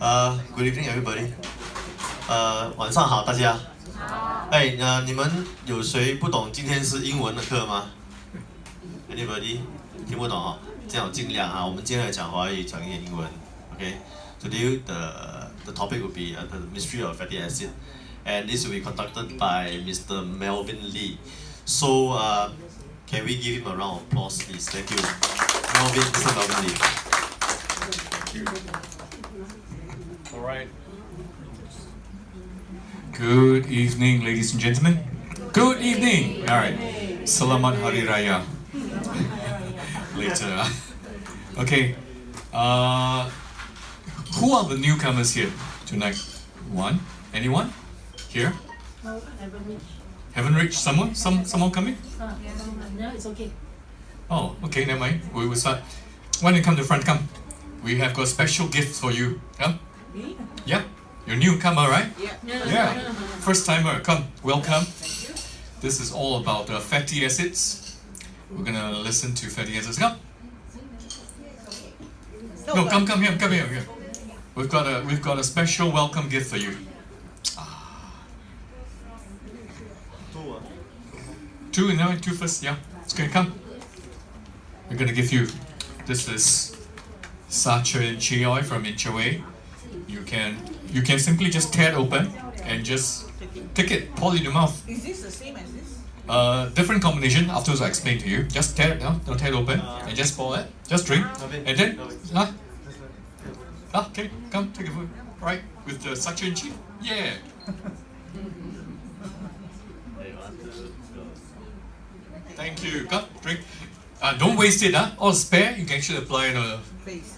Good evening, everybody. 晚上好，大家。你们有谁不懂今天是英文的课吗 ？Anybody 听不懂哦？这样我尽量啊，我们今天来讲华语，讲一点英文。Today the topic will be the mystery of fatty acid, and this will be conducted by Mr. Melvin Lee. So can we give him a round of applause, please? Thank you, Mr. Melvin Lee. All right. Good evening, ladies and gentlemen. Good evening. All right. Selamat Hari Raya. Later. Okay. Who are the newcomers here tonight? One? Anyone? Here? No, haven't reached. Haven't reached? Someone coming? No, it's okay. Oh, okay, never mind. We will start. Why don't you come to the front? Come. We have got a special gift for you. Come. Me? Yeah. You're a newcomer, right? Yeah. Yeah. First timer. Come. Welcome. This is all about fatty acids. We're gonna listen to fatty acids. Come. No, come here. We've got a special welcome gift for you. Two first. Yeah. It's gonna come. We're gonna give you. This is Inchaoil from Inchaoil. You can simply just tear it open and just take it, pour it in your mouth. Is this the same as this? Different combination. Afterwards, I explain to you. Just tear it down, don't tear it open, and just pour it. Just drink, and then okay, come take a food. Right with the Inchaoil. Yeah. Thank you. Come drink. Don't waste it. All spare. You can actually apply it on your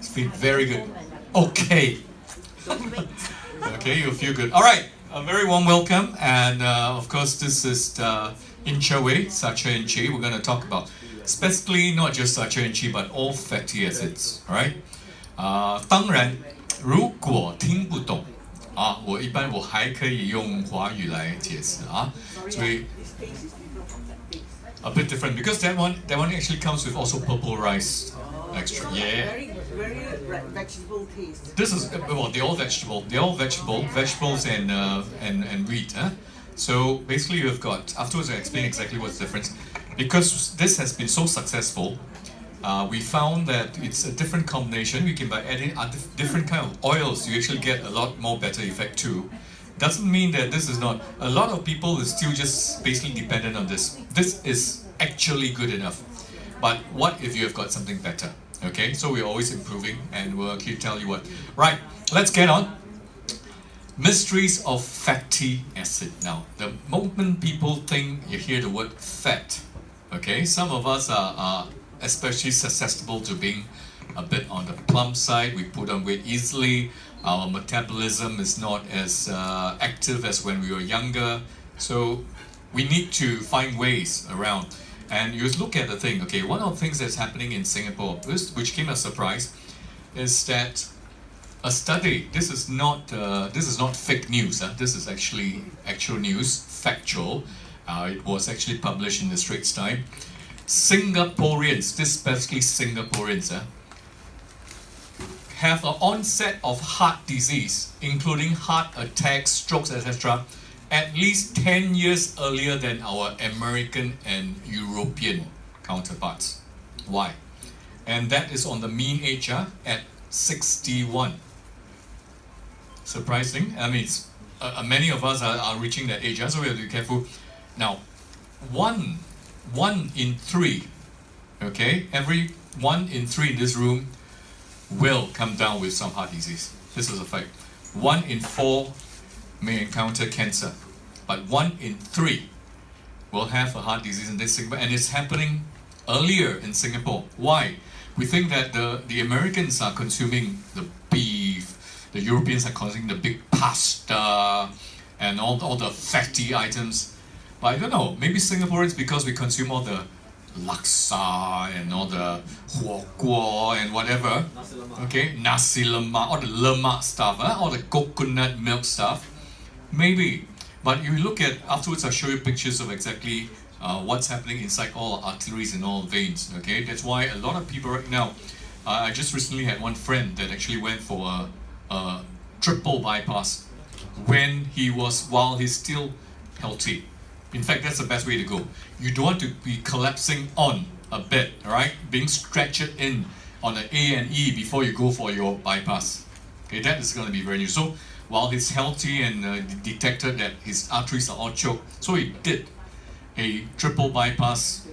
feet. Very good. Okay. Okay, you'll feel good. All right, a very warm welcome, and of course, this is Inchaoil, Inchaoil. We're going to talk about specifically not just Inchaoil, but all fatty acids. All right. 当然，如果听不懂我一般我还可以用华语来解释所以 a bit different because that one actually comes with also purple rice extra. Yeah. Very vegetable taste. This is they're all vegetable. They're all vegetables and wheat. So basically, you've got afterwards I explain exactly what's the difference. Because this has been so successful, we found that it's a different combination. We can by adding different kind of oils, you actually get a lot more better effect too. Doesn't mean that this is not. A lot of people is still just basically dependent on this. This is actually good enough. But what if you have got something better? Okay, so we're always improving, and we'll actually tell you what. Right, let's get on. Mysteries of fatty acid. Now, the moment people think you hear the word fat, okay, some of us are especially susceptible to being a bit on the plump side. We put on weight easily. Our metabolism is not as active as when we were younger. So we need to find ways around. And you look at the thing, okay, one of the things that's happening in Singapore, which came as a surprise, is that a study, this is not fake news, this is actually actual news, factual. It was actually published in the Straits Times. Singaporeans, this specifically Singaporeans, have an onset of heart disease, including heart attacks, strokes, etc., at least 10 years earlier than our American and European counterparts. Why? And that is on the mean age at 61. Surprising. I mean, many of us are reaching that age, so we have to be careful. Now, one in three, okay, every 1 in 3 in this room will come down with some heart disease. This is a fact. 1 in 4 may encounter cancer, but 1 in 3 will have a heart disease in this Singapore, and it's happening earlier in Singapore. Why? We think that the Americans are consuming the beef, the Europeans are consuming the big pasta and all the fatty items. But I don't know, maybe Singaporeans, because we consume all the laksa and all the huo guo and whatever, okay, nasi lemak, all the lemak stuff, all the coconut milk stuff, maybe. But you look at, afterwards I'll show you pictures of exactly what's happening inside all arteries and all veins, okay? That's why a lot of people right now, I just recently had one friend that actually went for a triple bypass while he's still healthy. In fact, that's the best way to go. You don't want to be collapsing on a bed, right? Being stretched in on an A&E before you go for your bypass. Okay, that is going to be very new. So while he's healthy and detected that his arteries are all choked, so he did a triple bypass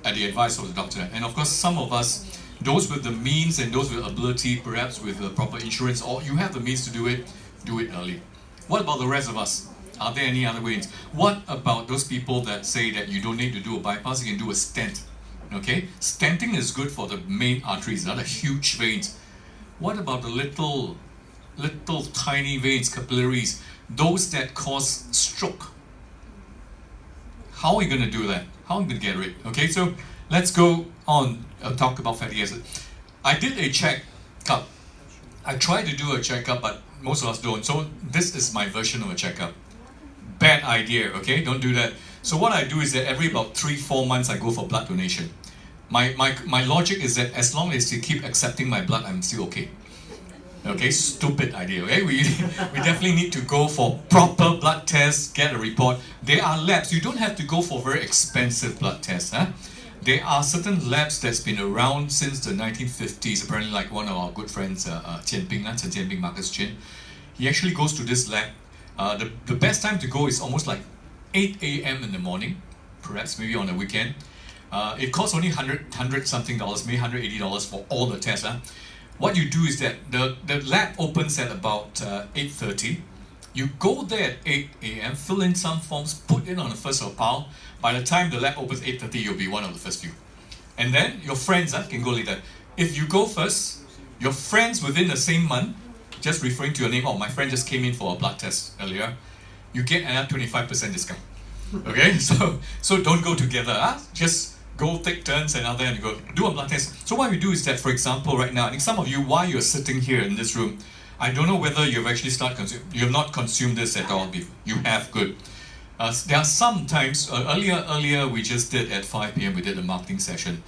at the advice of the doctor. And of course, some of us, those with the means and those with ability, perhaps with the proper insurance, or you have the means to do it early. What about the rest of us? Are there any other ways? What about those people that say that you don't need to do a bypass, you can do a stent? Okay, stenting is good for the main arteries, not the huge veins. What about the little tiny veins, capillaries, those that cause stroke? How are you going to do that? How are you going to get rid? Okay, so let's go on talk about fatty acid. I did a checkup. I tried to do a checkup, but most of us don't. So this is my version of a checkup. Bad idea, okay? Don't do that. So what I do is that every about 3-4 months I go for blood donation. My logic is that as long as they keep accepting my blood, I'm still okay. Okay, stupid idea, okay? We definitely need to go for proper blood tests, get a report. There are labs. You don't have to go for very expensive blood tests. Huh? There are certain labs that's been around since the 1950s, apparently like one of our good friends, Chen Jianping, Marcus Chin. He actually goes to this lab. The best time to go is almost like 8 a.m. in the morning, perhaps maybe on a weekend. It costs only $100 something, maybe $180 for all the tests. Huh? What you do is that the lab opens at about 8:30. You go there at 8 a.m., fill in some forms, put in on the first of pile. By the time the lab opens 8:30, you'll be one of the first few. And then your friends can go later. If you go first, your friends within the same month, just referring to your name, oh, my friend just came in for a blood test earlier, you get another 25% discount. Okay, so don't go together. Just go take turns and out there and go do a blood test. So what we do is that, for example, right now, I think some of you, while you're sitting here in this room, I don't know whether you've actually you have not consumed this at all. You have, good. There are some times, earlier we just did at 5 p.m. we did a marketing session.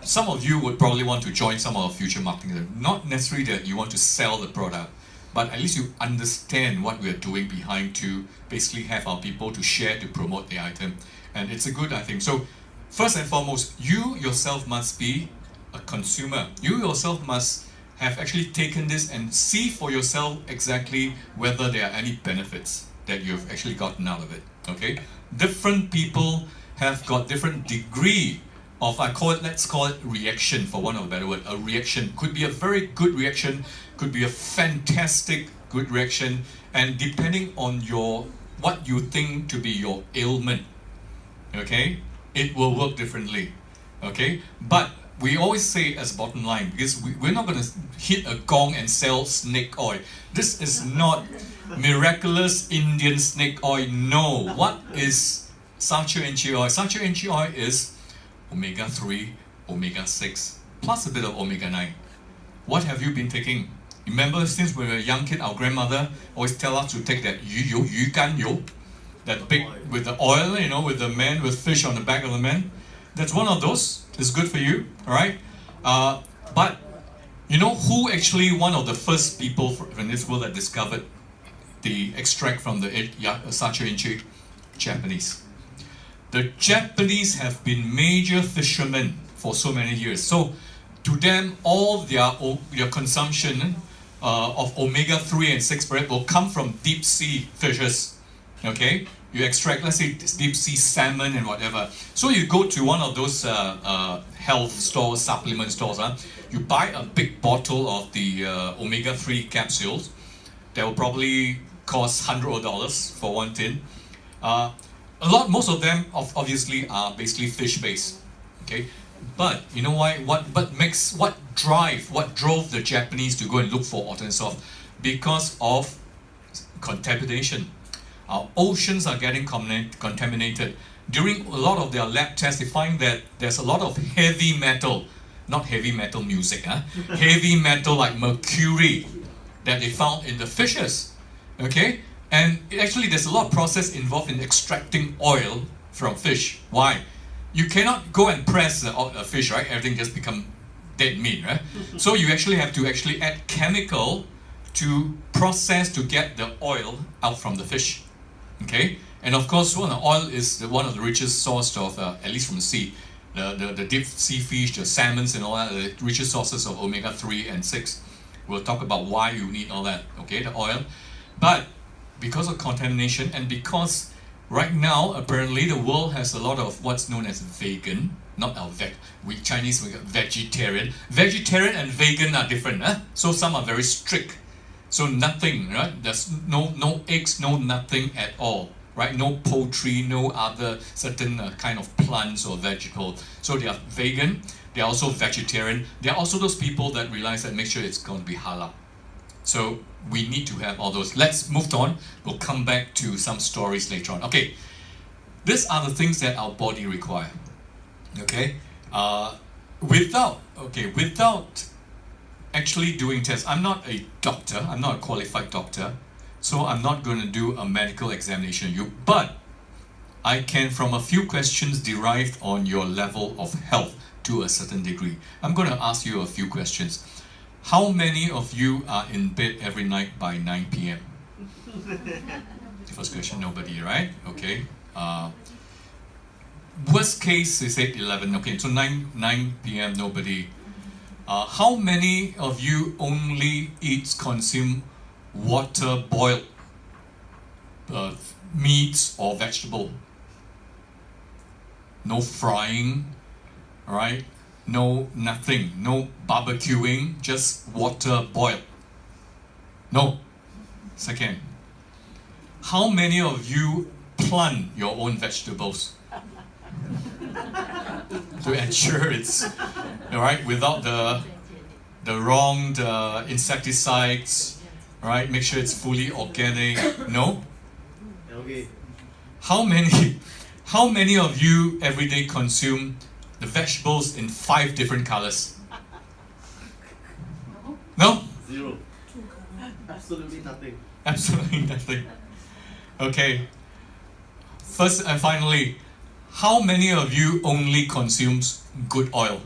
Some of you would probably want to join some of our future marketing. Not necessarily that you want to sell the product, but at least you understand what we are doing behind to basically have our people to share, to promote the item. And it's a good, I think. So first and foremost, you yourself must be a consumer. You yourself must have actually taken this and see for yourself exactly whether there are any benefits that you've actually gotten out of it. Okay? Different people have got different degree of, let's call it reaction, for one of a better word. A reaction could be a very good reaction, could be a fantastic good reaction, and depending on what you think to be your ailment, okay, it will work differently. Okay? But we always say as bottom line, because we're not going to hit a gong and sell snake oil. This is not miraculous Indian snake oil. No. What is Sacha Inchaoil? Sacha Inchaoil is omega-3, omega-6, plus a bit of omega-9. What have you been taking? Remember, since we were a young kid, our grandmother always tell us to take that yu gan you, that big with the oil, with the man with fish on the back of the man. That's one of those. It's good for you, all right? But you know who actually one of the first people in this world that discovered the extract from the Sacha Inchaoil? Japanese. The Japanese have been major fishermen for so many years. So to them, all their consumption of omega-3 and 6 will come from deep sea fishes. Okay? You extract, let's say, deep sea salmon and whatever. So you go to one of those health stores, supplement stores. You buy a big bottle of the omega-3 capsules. That will probably cost $100 for one tin. Most of them obviously are basically fish-based. Okay, but you know why? What drove the Japanese to go and look for alternatives? Because of contamination. Our oceans are getting contaminated. During a lot of their lab tests, they find that there's a lot of heavy metal, not heavy metal music, heavy metal like mercury that they found in the fishes. Okay? And actually there's a lot of process involved in extracting oil from fish. Why? You cannot go and press a fish, right? Everything just become dead meat, right? So you actually have to add chemical to process to get the oil out from the fish. Okay, and of course, oil is one of the richest source of, at least from the sea, the deep sea fish, the salmons and all that, the richest sources of omega-3 and 6. We'll talk about why you need all that, okay, the oil. But because of contamination and because right now, apparently, the world has a lot of what's known as vegan, not our we Chinese, we got vegetarian. Vegetarian and vegan are different, huh? So some are very strict. So nothing, right? There's no eggs, no nothing at all, right? No poultry, no other certain kind of plants or vegetables. So they are vegan. They are also vegetarian. They are also those people that realize that make sure it's going to be halal. So we need to have all those. Let's move on. We'll come back to some stories later on. Okay, these are the things that our body require. Okay, without actually doing tests. I'm not a doctor, I'm not a qualified doctor, so I'm not going to do a medical examination of you, but I can, from a few questions derived on your level of health to a certain degree, I'm going to ask you a few questions. How many of you are in bed every night by 9 p.m.? First question, nobody, right? Okay. Worst case is 11. Okay, so 9 p.m. nobody. How many of you only consume water boiled meats or vegetable? No frying, right? No nothing, no barbecuing, just water boiled. No. Second, how many of you plant your own vegetables to ensure it's alright without the wrong insecticides, right? Make sure it's fully organic. No? Okay. How many of you every day consume the vegetables in 5 different colors? No? 0. Absolutely nothing. Absolutely nothing. Okay. First and finally, how many of you only consumes good oil?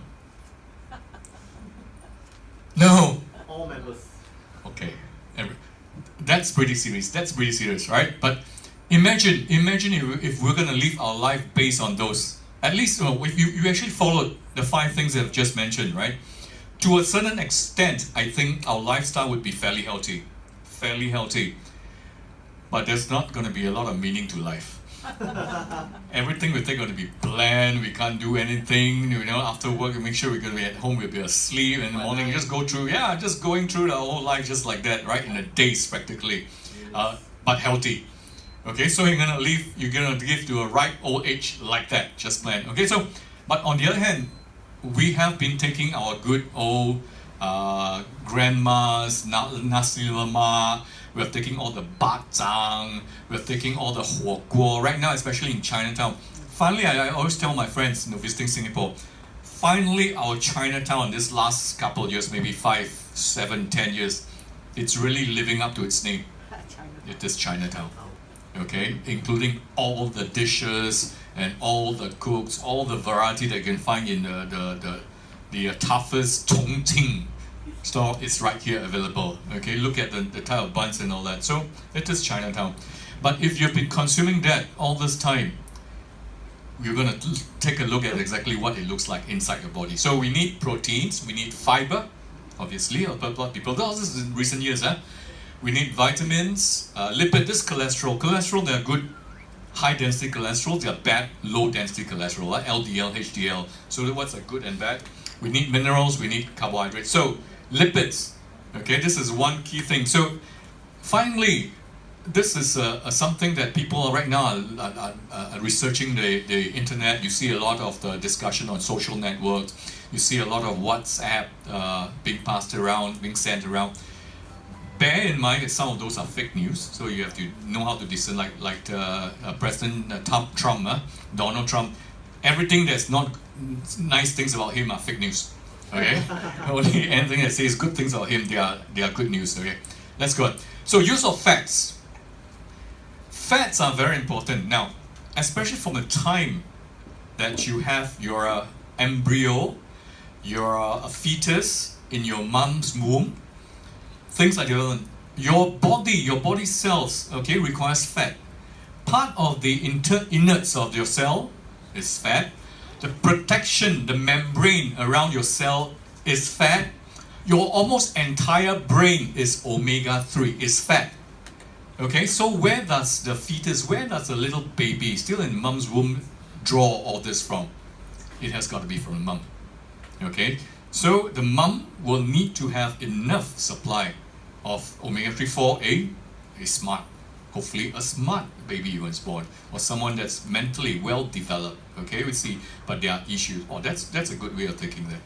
No. All members. Okay. That's pretty serious. That's pretty serious, right? But imagine if we're going to live our life based on those. At least if you actually followed the 5 things that I've just mentioned, right? To a certain extent, I think our lifestyle would be fairly healthy. Fairly healthy. But there's not going to be a lot of meaning to life. Everything we think going to be bland. We can't do anything. After work, we make sure we're going to be at home. We'll be asleep in the morning. Just go through, just going through the whole life just like that, right? In a days practically, but healthy. Okay, so you're gonna live to a ripe old age like that. Just plan. Okay, so but on the other hand, we have been taking our good old grandmas, nasi lemak. We're taking all the bak zhang, we're taking all the huo guo. Right now, especially in Chinatown, finally, I always tell my friends visiting Singapore, finally our Chinatown this last couple of years, maybe 5, 7, 10 years, it's really living up to its name. It is Chinatown. Okay, including all the dishes and all the cooks, all the variety that you can find in the toughest Chongqing store is right here available. Okay, look at the type of buns and all that. So it is Chinatown. But if you've been consuming that all this time, we're going to take a look at exactly what it looks like inside your body. So we need proteins, we need fiber, obviously, a lot of people. This is in recent years, We need vitamins, lipid, this cholesterol. Cholesterol, they're good high density cholesterol, they're bad low density cholesterol, like LDL, HDL. So what's a good and bad? We need minerals, we need carbohydrates. So lipids, okay, this is one key thing. So finally, this is something that people right now are researching the internet. You see a lot of the discussion on social networks. You see a lot of WhatsApp being passed around, being sent around. Bear in mind that some of those are fake news, so you have to know how to discern. Like President Trump, Donald Trump, everything that's not nice things about him are fake news. Okay, only anything that says good things about him, they are good news. Okay, let's go on. So use of fats. Fats are very important now, especially from the time that you have your embryo, your fetus in your mom's womb. Things like development, your body cells, okay, requires fat. Part of the innards of your cell is fat. The protection, the membrane around your cell is fat. Your almost entire brain is omega-3, is fat. Okay, so where does the fetus, where does the little baby still in mom's womb draw all this from? It has got to be from the mom. Okay, so the mom will need to have enough supply of omega-3 for a smart, hopefully a smart baby when it's born, or someone that's mentally well developed. Okay, we see, but there are issues. Oh, that's a good way of thinking that.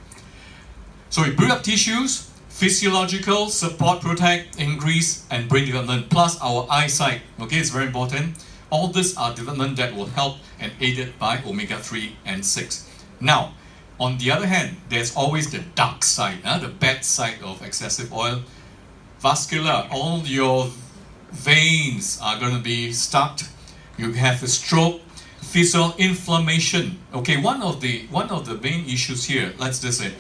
So we build up tissues, physiological, support, protect, increase, and brain development, plus our eyesight. Okay, it's very important. All these are development that will help and aided by omega-3 and 6. Now, on the other hand, there's always the dark side, the bad side of excessive oil. Vascular, all your veins are going to be stuck. You have a stroke, physical inflammation. Okay, one of the main issues here, let's just say,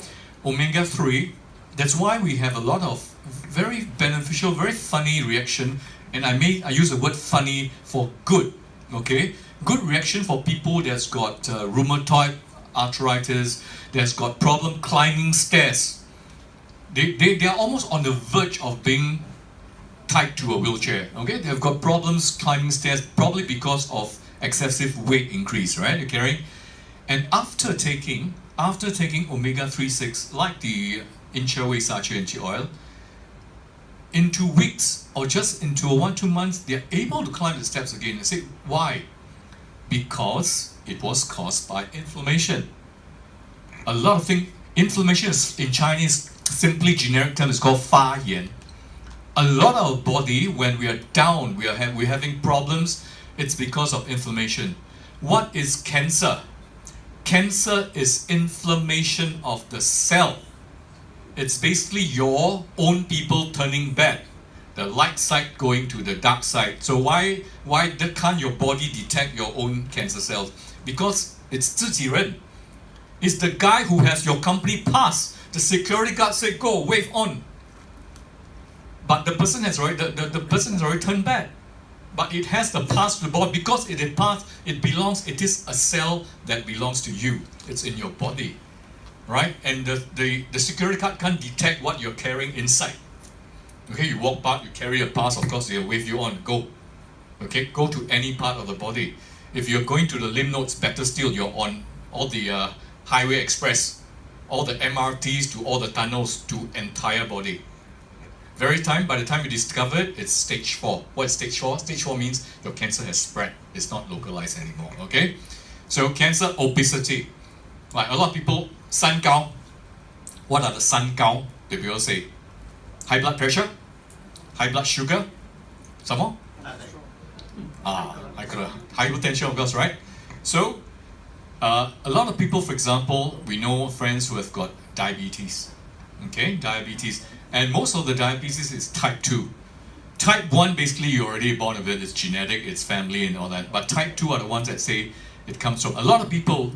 omega-3. That's why we have a lot of very beneficial, very funny reaction, and I use the word funny for good. Okay, good reaction for people that's got rheumatoid arthritis, that's got problem climbing stairs. They are almost on the verge of being tied to a wheelchair. Okay, they've got problems climbing stairs, probably because of excessive weight increase, right? You're carrying, and after taking omega-3, 6, like the Inchaoil, in 2 weeks or just into 1-2 months, they're able to climb the steps again. I say, why? Because it was caused by inflammation. A lot of things, inflammation is, in Chinese, simply generic term, is called 发炎. A lot of our body, when we are down, we're having problems, it's because of inflammation. What is cancer? Cancer is inflammation of the cell. It's basically your own people turning bad. The light side going to the dark side. So why can't your body detect your own cancer cells? Because it's 自己人. It's the guy who has your company pass. The security guard said, go, wave on. But the person has already turned bad. But it has the pass to the body because it is a cell that belongs to you. It's in your body. Right? And the security guard can't detect what you're carrying inside. Okay, you walk past, you carry a pass, of course they'll wave you on, go. Okay, go to any part of the body. If you're going to the lymph nodes, better still, you're on all the highway express, all the MRTs to all the tunnels to entire body. By the time you discover it, it's stage 4. What is stage 4? Stage 4 means your cancer has spread. It's not localized anymore, okay? So cancer, obesity. Right, a lot of people, 三高. What are the 三高? The people say, high blood pressure, high blood sugar, some more? Hypertension, of course, right? So, a lot of people, for example, we know friends who have got diabetes. Okay, diabetes. And most of the diabetes is type 2. Type 1, basically, you're already born with it. It's genetic, it's family and all that. But type 2 are the ones that say it comes from. A lot of people,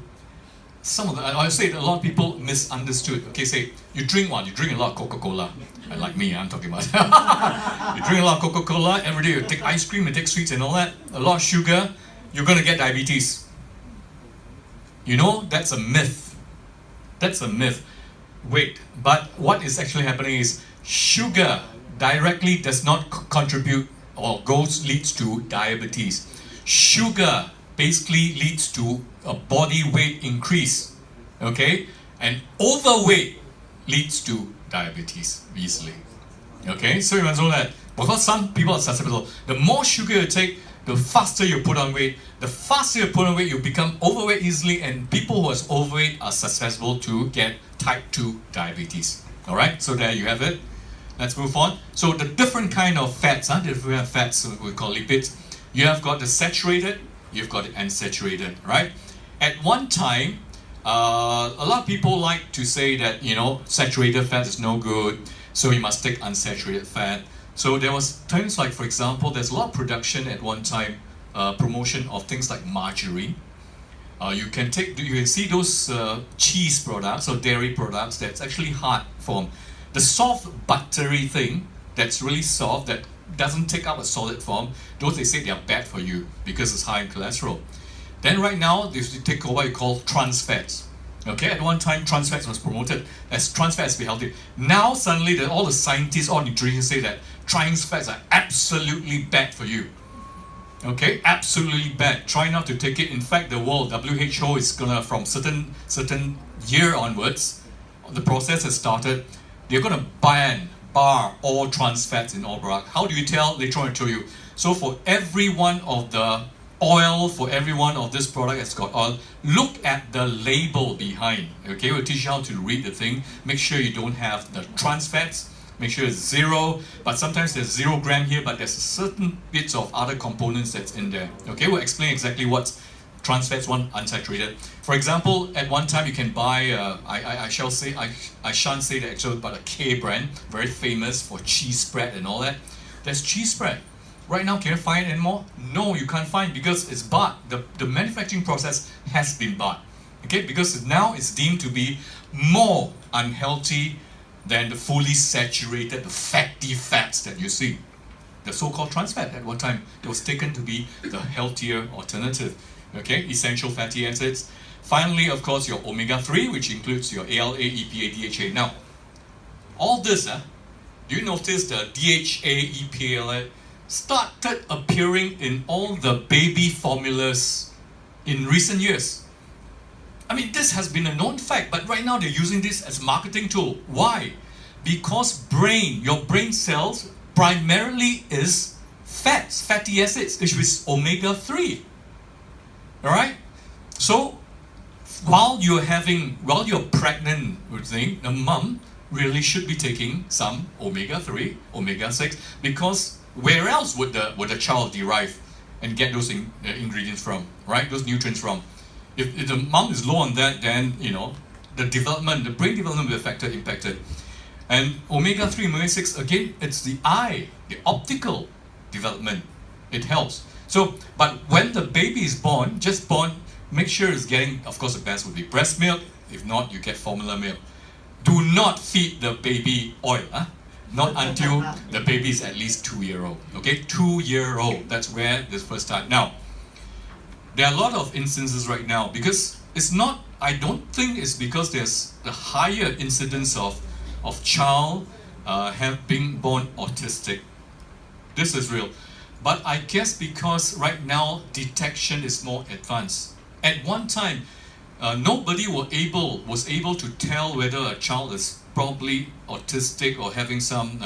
I say that a lot of people misunderstood. Okay, say, you drink a lot of Coca-Cola. Like me, I'm talking about. You drink a lot of Coca-Cola, every day you take ice cream, you take sweets and all that. A lot of sugar, you're going to get diabetes. You know, that's a myth. That's a myth. Wait, but what is actually happening is sugar directly does not contribute or leads to diabetes. Sugar basically leads to a body weight increase, okay? And overweight leads to diabetes easily, okay? So you must know that, because some people are susceptible. The more sugar you take, the faster you put on weight. The faster you put on weight, you become overweight easily, and people who are overweight are susceptible to get type 2 diabetes. Alright, so there you have it. Let's move on. So the different kind of fats, different fats we call lipids. You have got the saturated, you've got the unsaturated, right? At one time, a lot of people like to say that, you know, saturated fat is no good, so you must take unsaturated fat. So there was times like, for example, there's a lot of production at one time, promotion of things like margarine. You can see those cheese products or dairy products that's actually hard form. The soft buttery thing that's really soft, that doesn't take up a solid form, those they say they are bad for you because it's high in cholesterol. Then right now, if you take over what you call trans fats. Okay, at one time trans fats was promoted as trans fats be healthy. Now suddenly all the scientists, all nutritionists say that trans fats are absolutely bad for you. Okay, absolutely bad. Try not to take it. In fact, the world, WHO is gonna, from certain year onwards, the process has started, they're gonna bar all trans fats in all products. How do you tell? Later on I'll show you. So for every one of the oil, for every one of this product that's got oil, look at the label behind. Okay, we'll teach you how to read the thing. Make sure you don't have the trans fats. Make sure it's 0, but sometimes there's 0 gram here, but there's certain bits of other components that's in there. Okay, we'll explain exactly what's trans fats, one unsaturated. For example, at one time you can buy, I shan't say the actual, but a K brand, very famous for cheese spread and all that. There's cheese spread. Right now, can you find it anymore? No, you can't find, because it's barred. The manufacturing process has been barred. Okay, because now it's deemed to be more unhealthy than the fully saturated, the fatty fats that you see. The so-called trans fat at one time, it was taken to be the healthier alternative. Okay, essential fatty acids. Finally, of course, your omega-3, which includes your ALA, EPA, DHA. Now, all this, do you notice the DHA, EPA, started appearing in all the baby formulas in recent years? I mean, this has been a known fact, but right now they're using this as a marketing tool. Why? Because your brain cells primarily is fats, fatty acids, which is omega-3. Alright? So, while you're pregnant, the mom really should be taking some omega-3, omega-6, because where else would the child derive and get those ingredients from, right? Those nutrients from? If the mom is low on that, then the brain development will be impacted. And omega-3, omega-6, again, it's the eye, the optical development. It helps. So, but when the baby is just born, make sure it's getting, of course, the best would be breast milk. If not, you get formula milk. Do not feed the baby oil. Not until the baby is at least 2-year-old. Okay, 2-year-old. That's where this first time. Now, there are a lot of instances right now, because it's not, I don't think it's because there's a higher incidence of child being born autistic. This is real. But I guess because right now detection is more advanced. At one time, nobody was able to tell whether a child is probably autistic or having some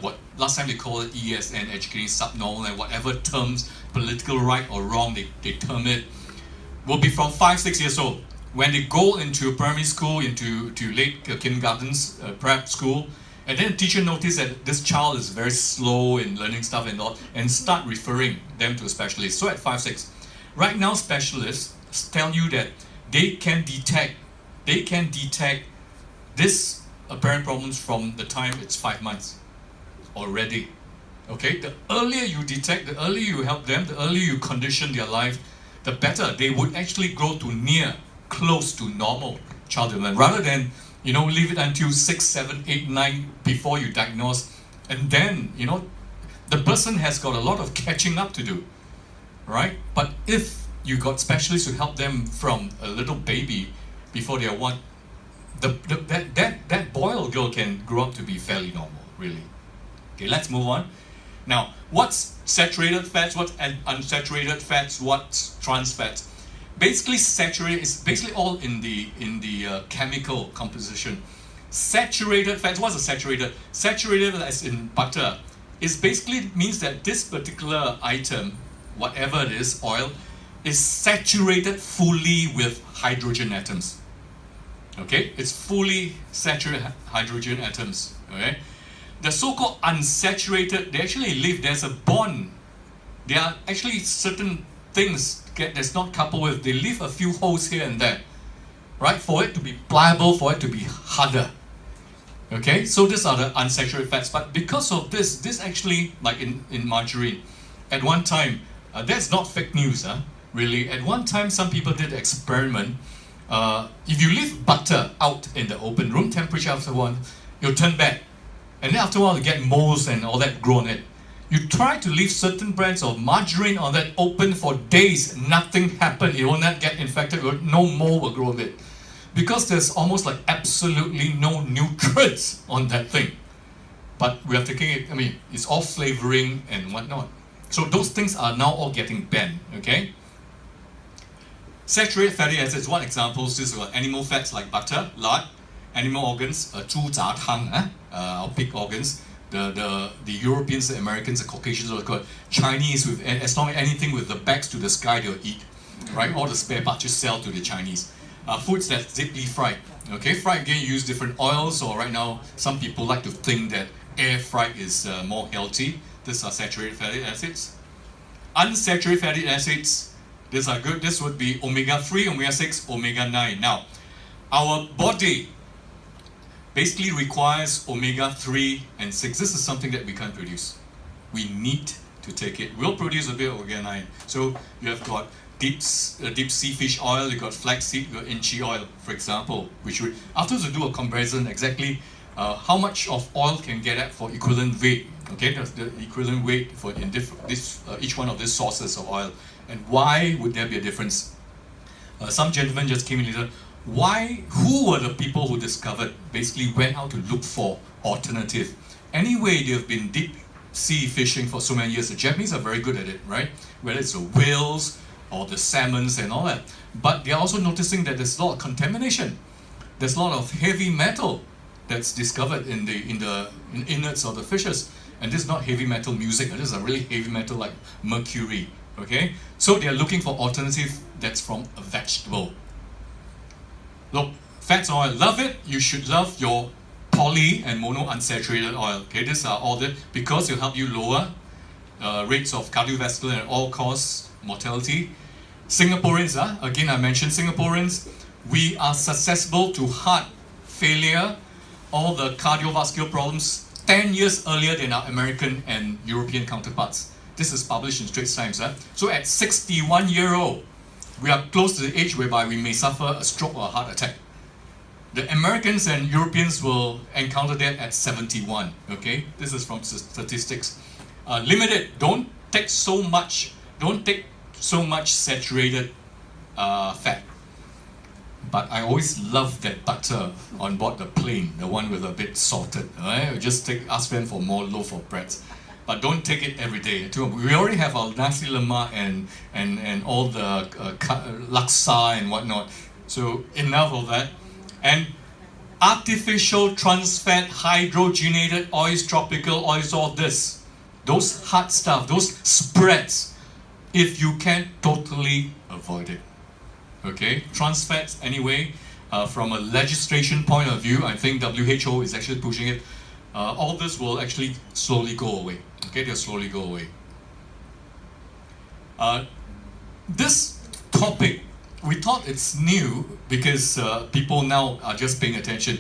what last time they call it ESN, educating subnormal, and whatever terms, political right or wrong, they term it, will be from 5-6 years old. When they go into primary school, into late kindergartens, prep school, and then the teacher notice that this child is very slow in learning stuff and all, and start referring them to a specialist. So at 5-6, right now specialists tell you that they can detect this apparent problems from the time it's 5 months already. Okay, the earlier you detect, the earlier you help them, the earlier you condition their life, the better they would actually grow to close to normal child development, rather than leave it until 6, 7, 8, 9 before you diagnose, and then the person has got a lot of catching up to do, right? But if you got specialists who help them from a little baby before they are 1, that boy or girl can grow up to be fairly normal, really. Okay, let's move on. Now, what's saturated fats? What's unsaturated fats? What's trans fats? Basically, saturated is basically all in the chemical composition. Saturated fats. What's a saturated? Saturated, as in butter, is basically means that this particular item, whatever it is, oil, is saturated fully with hydrogen atoms. Okay, it's fully saturated hydrogen atoms. Okay, the so-called unsaturated, they actually live. There's a bond. There are actually certain things that's not coupled with. They leave a few holes here and there, right? For it to be pliable, for it to be harder. Okay, so these are the unsaturated fats. But because of this actually, like in margarine, at one time, that's not fake news, really. At one time, some people did an experiment. If you leave butter out in the open, room temperature after one, it'll turn bad. And then after a while you get moles and all that grow on it. You try to leave certain brands of margarine on that open for days, nothing happened. It will not get infected, no mole will grow on it. Because there's almost like absolutely no nutrients on that thing. But we are taking it, I mean, it's all flavoring and whatnot. So those things are now all getting banned, okay? Saturated fatty acids, one example is animal fats like butter, lard, animal organs, 猪杂汤, our pig organs. The Europeans, the Americans, the Caucasians, Chinese, with as long as anything with the backs to the sky they'll eat, right? All the spare parts just sell to the Chinese. Foods that's deeply fried, okay? Fried again, you use different oils, or right now some people like to think that air fried is more healthy. These are saturated fatty acids. Unsaturated fatty acids, these are good. This would be omega-3, omega-6, omega-9. Now, our body basically requires omega-3 and 6. This is something that we can't produce. We need to take it. We'll produce a bit of omega-9. So you have got deep sea fish oil, you've got flaxseed, you've got Inchaoil, for example, which would, afterwards we'll do a comparison exactly how much of oil can get at for equivalent weight. Okay, that's the equivalent weight for in each one of these sources of oil. And why would there be a difference? Some gentlemen just came in later. Who were the people who discovered, basically went out to look for alternative? Anyway, they've been deep sea fishing for so many years. The Japanese are very good at it, right? Whether it's the whales or the salmons and all that. But they're also noticing that there's a lot of contamination. There's a lot of heavy metal that's discovered in the innards of the fishes. And this is not heavy metal music. This is a really heavy metal like mercury, okay? So they're looking for alternative that's from a vegetable. Look, fats oil, love it. You should love your poly and mono unsaturated oil. Okay, these are all that because it'll help you lower rates of cardiovascular and all-cause mortality. Singaporeans, again I mentioned Singaporeans, we are susceptible to heart failure, all the cardiovascular problems 10 years earlier than our American and European counterparts. This is published in Straits Times. So at 61-year-old, we are close to the age whereby we may suffer a stroke or a heart attack. The Americans and Europeans will encounter that at 71, okay? This is from statistics. Limit it, don't take so much saturated fat. But I always love that butter on board the plane, the one with a bit salted, right? Just ask them for more loaf of bread. But don't take it every day. We already have our nasi lemak and all the laksa and whatnot. So enough of that. And artificial trans fat, hydrogenated oils, tropical oils, all this. Those hard stuff, those spreads, if you can totally avoid it. Okay, trans fats anyway, from a legislation point of view, I think WHO is actually pushing it. All this will actually slowly go away. Okay, they'll slowly go away. This topic, we thought it's new because people now are just paying attention.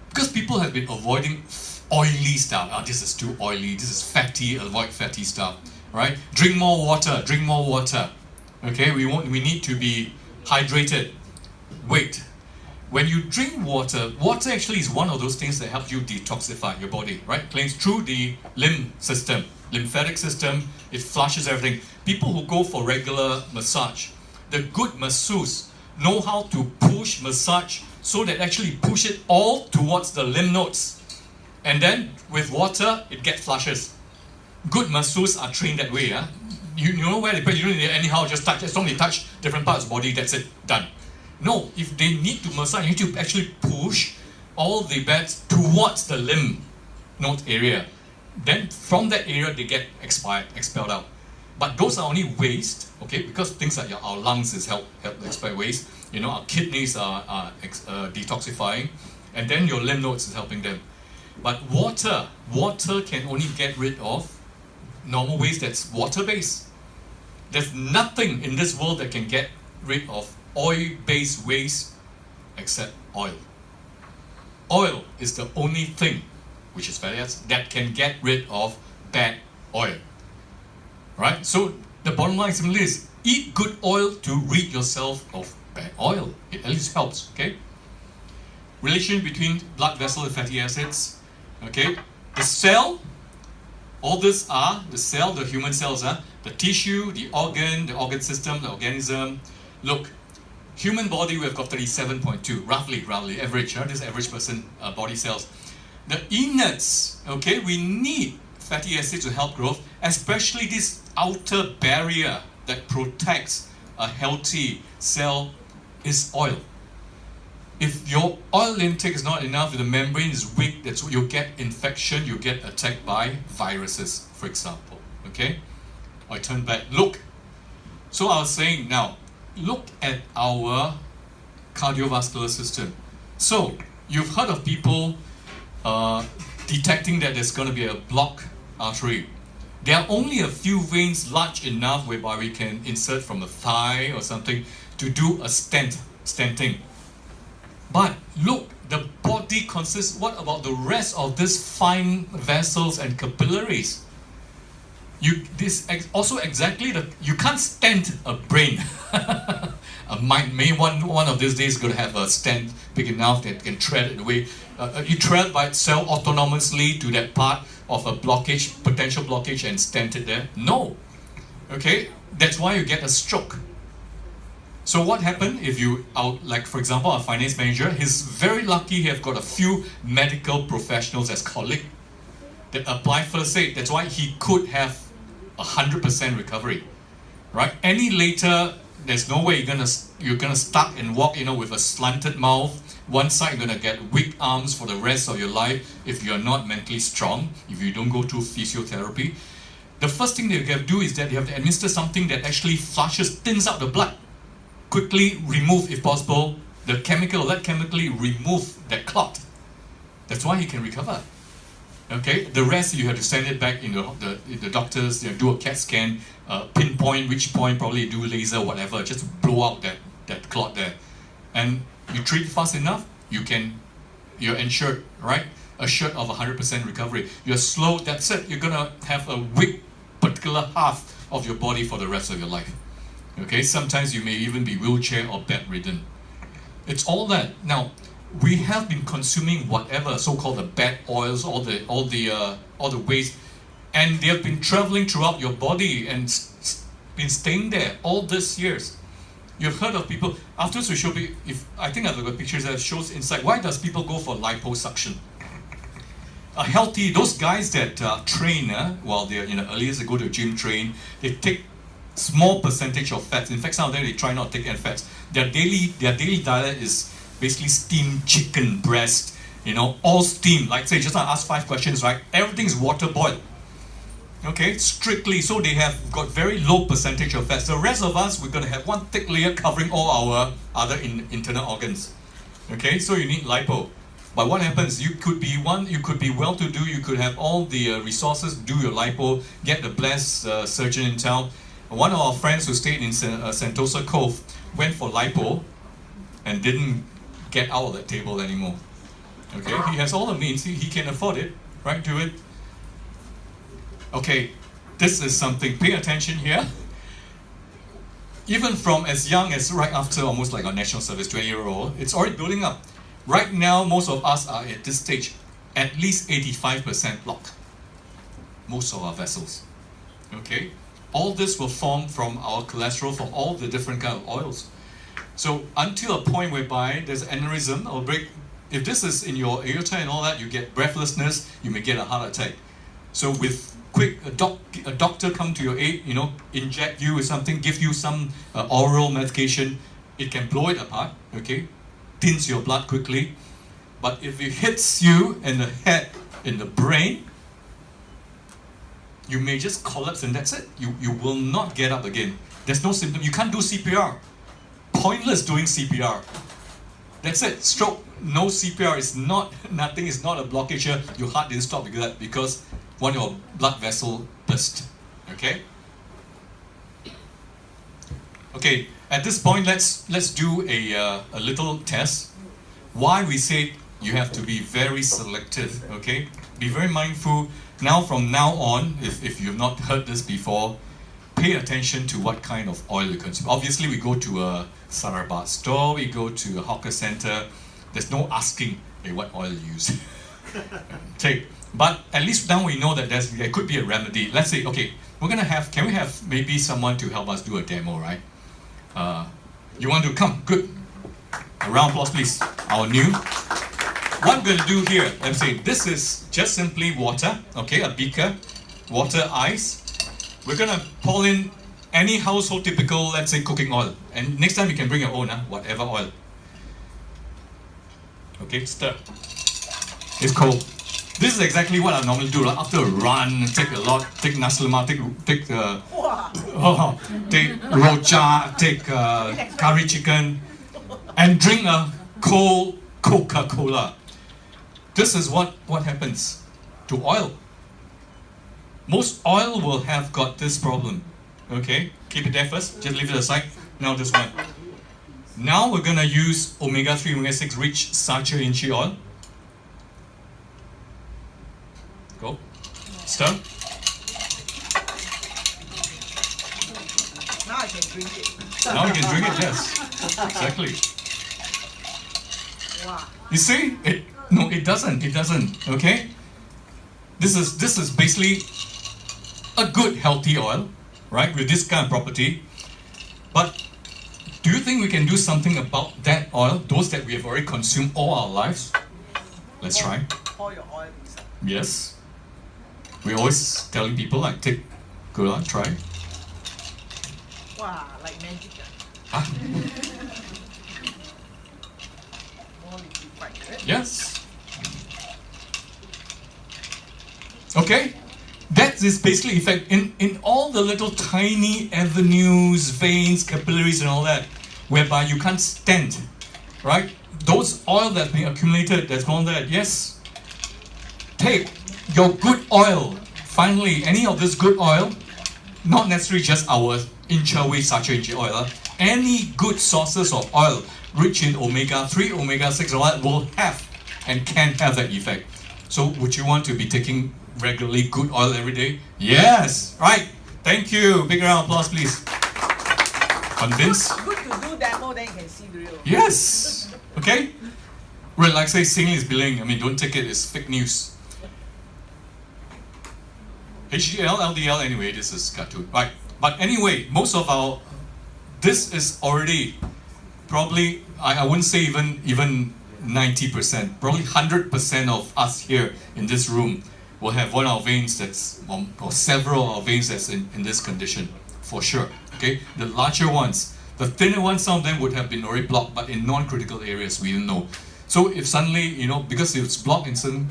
Because people have been avoiding oily stuff. This is too oily, this is fatty, avoid fatty stuff. Right? Drink more water, drink more water. Okay, we need to be hydrated. Wait. When you drink water, water actually is one of those things that help you detoxify your body, right? Cleans through the lymphatic system, it flushes everything. People who go for regular massage, the good masseuse know how to push massage so that actually push it all towards the lymph nodes. And then with water, it gets flushes. Good masseuses are trained that way. You know where they put, you don't need to anyhow just touch. As long as you touch different parts of the body, that's it, done. No, if they need to massage, you need to actually push all the beds towards the lymph node area. Then from that area, they get expelled out. But those are only waste, okay? Because things like our lungs is help expel waste. You know, our kidneys are detoxifying, and then your lymph nodes is helping them. But water can only get rid of normal waste that's water-based. There's nothing in this world that can get rid of oil-based waste except oil. Oil is the only thing, which is fatty acids, that can get rid of bad oil. Right? So the bottom line simply is eat good oil to rid yourself of bad oil. It at least helps, okay? Relation between blood vessel and fatty acids. Okay? The cell, all these are the cell, the human cells, the tissue, the organ system, the organism. Look, human body, we've got 37.2, roughly, average, this average person body cells. The innards, okay, we need fatty acids to help growth, especially this outer barrier that protects a healthy cell is oil. If your oil intake is not enough, if the membrane is weak, that's what you'll get infection, you get attacked by viruses, for example. Okay? I turn back. Look. So I was saying now, look at our cardiovascular system. So you've heard of people detecting that there's going to be a blocked artery. There are only a few veins large enough whereby we can insert from the thigh or something to do a stenting. But look, the body consists, what about the rest of these fine vessels and capillaries? You can't stent a brain. A mind may one of these days going to have a stent big enough that can tread it away. You tread by itself autonomously to that part of a blockage, potential blockage, and stent it there. No. Okay, that's why you get a stroke. So what happened if you, like for example, our finance manager, he's very lucky he have got a few medical professionals as colleagues that apply first aid. That's why he could have 100% recovery, right? Any later, there's no way you're gonna stuck and walk, with a slanted mouth. One side you're gonna get weak arms for the rest of your life if you're not mentally strong, if you don't go through physiotherapy. The first thing that you have to do is that you have to administer something that actually thins out the blood. Quickly remove, if possible, let chemically remove that clot. That's why he can recover. Okay, the rest you have to send it back in the doctors, they do a CAT scan, pinpoint which point, probably do laser, whatever, just to blow out that clot there. And you treat fast enough, you're ensured, right? Assured of 100% recovery. You're slow, that's it. You're gonna have a weak particular half of your body for the rest of your life. Okay, sometimes you may even be wheelchair or bedridden. It's all that. Now, we have been consuming whatever so-called the bad oils, all the waste, and they have been traveling throughout your body and been staying there all these years. You've heard of people. Afterwards, we show you. I think I've got pictures that shows inside. Why does people go for liposuction? Those guys that train while they're early years, they go to a gym, train. They take small percentage of fats. In fact, some of them they try not to take any fats. Their daily diet is basically steamed chicken breast, all steamed. Like say, just now I asked 5 questions, right? Everything's water boiled. Okay, strictly. So they have got very low percentage of fats. The rest of us, we're going to have one thick layer covering all our other internal organs. Okay, so you need lipo. But what happens? You could be well-to-do. You could have all the resources, do your lipo, get the best surgeon in town. One of our friends who stayed in Sentosa Cove went for lipo and didn't get out of that table anymore. Okay, he has all the means, he can afford it, right? Do it. Okay, this is something, pay attention here. Even from as young as right after almost like our national service, 20-year-old, it's already building up. Right now, most of us are at this stage, at least 85% blocked. Most of our vessels. Okay? All this will form from our cholesterol, from all the different kind of oils. So until a point whereby there's aneurysm or break, if this is in your aorta and all that, you get breathlessness, you may get a heart attack. So with a doctor come to your aid, inject you with something, give you some oral medication, it can blow it apart, okay? Thins your blood quickly. But if it hits you in the head, in the brain, you may just collapse and that's it. You will not get up again. There's no symptom. You can't do CPR. Pointless doing CPR. That's it. Stroke. No CPR is nothing is not a blockage here. Your heart didn't stop because one of your blood vessel burst. Okay? Okay, at this point let's do a little test. Why we say you have to be very selective, okay? Be very mindful. Now from now on, if you've not heard this before, pay attention to what kind of oil you consume. Obviously, we go to a Sarabad store, we go to a hawker center. There's no asking, hey, what oil you use. take. But at least now we know that there could be a remedy. Let's say, okay, can we have maybe someone to help us do a demo, right? You want to come? Good. A round of applause, please. Our new. What we're going to do here, let me say, this is just simply water, okay, a beaker, water, ice. We're going to pour in any household typical, let's say, cooking oil. And next time you can bring your own, whatever oil. Okay, stir. It's cold. This is exactly what I normally do, right? After a run, take a lot, take nasi lemak, take rojak, take curry chicken, and drink a cold Coca-Cola. This is what happens to oil. Most oil will have got this problem. Okay, keep it there first, just leave it aside. Now this one. Now we're gonna use omega-3, omega-6 rich saturated Inchaoil. Go. Stir. Now I can drink it. Now you can drink it, yes. Exactly. Wow. You see? It doesn't, okay? This is basically a good healthy oil, right? With this kind of property. But do you think we can do something about that oil, those that we have already consumed all our lives? Let's try. Pour your oil inside. Yes. We're always telling people like, go on, try. Wow, like magic. Huh? More liquefied, right? Yes. Okay? That is basically effect in all the little tiny avenues, veins, capillaries and all that, whereby you can't stand, right? Those oil that's been accumulated, that's gone there, yes. Take your good oil. Finally, any of this good oil, not necessarily just our Inchaoil saturated oil, any good sources of oil rich in omega-3, omega-6 all that will have and can have that effect. So would you want to be taking regularly good oil every day? Yes, right. Thank you. Big round of applause, please. Convinced? Good to do demo, then you can see the real. Yes. Okay. Well, like say, seeing is billing. I mean, don't take it as fake news. HDL, LDL. Anyway, this is cartoon, right? But anyway, most of this is already probably I wouldn't say even 90%, probably 100% of us here in this room will have one of our veins that's, or several of our veins that's in this condition, for sure, okay? The larger ones, the thinner ones, some of them would have been already blocked, but in non-critical areas, we don't know. So if suddenly, because it's blocked in certain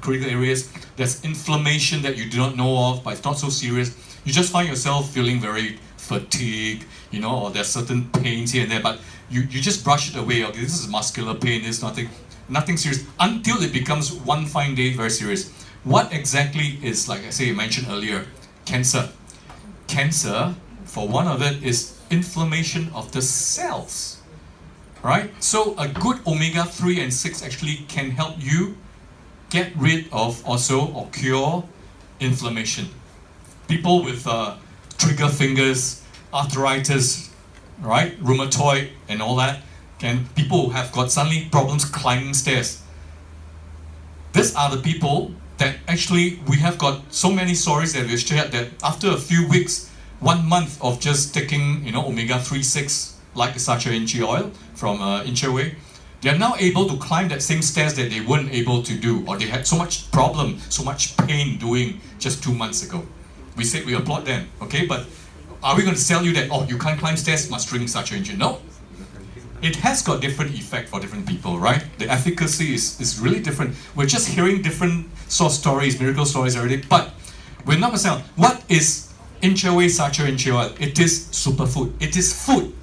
critical areas, there's inflammation that you do not know of, but it's not so serious, you just find yourself feeling very fatigued, or there's certain pains here and there, but you just brush it away. Okay, this is muscular pain, it's nothing serious, until it becomes one fine day very serious. What exactly is, like I mentioned earlier, cancer? Cancer, for one of it, is inflammation of the cells, right? So a good omega-3 and 6 actually can help you get rid of or cure inflammation. People with trigger fingers, arthritis, right, rheumatoid and all that, people who have got suddenly problems climbing stairs. These are the people that actually we have got so many stories that we've shared that after a few weeks, 1 month of just taking omega-3, 6 like saturated Inchaoil from Inchaoil, they are now able to climb that same stairs that they weren't able to do, or they had so much problem, so much pain doing just 2 months ago. We said we applaud them, okay? But are we going to tell you that, you can't climb stairs, must drink saturated Inchaoil? No. It has got different effect for different people, right? The efficacy is really different. We're just hearing different source stories, miracle stories already, but we're not going to say, what is Inchaoil saturated Inchaoil? It is superfood. It is food.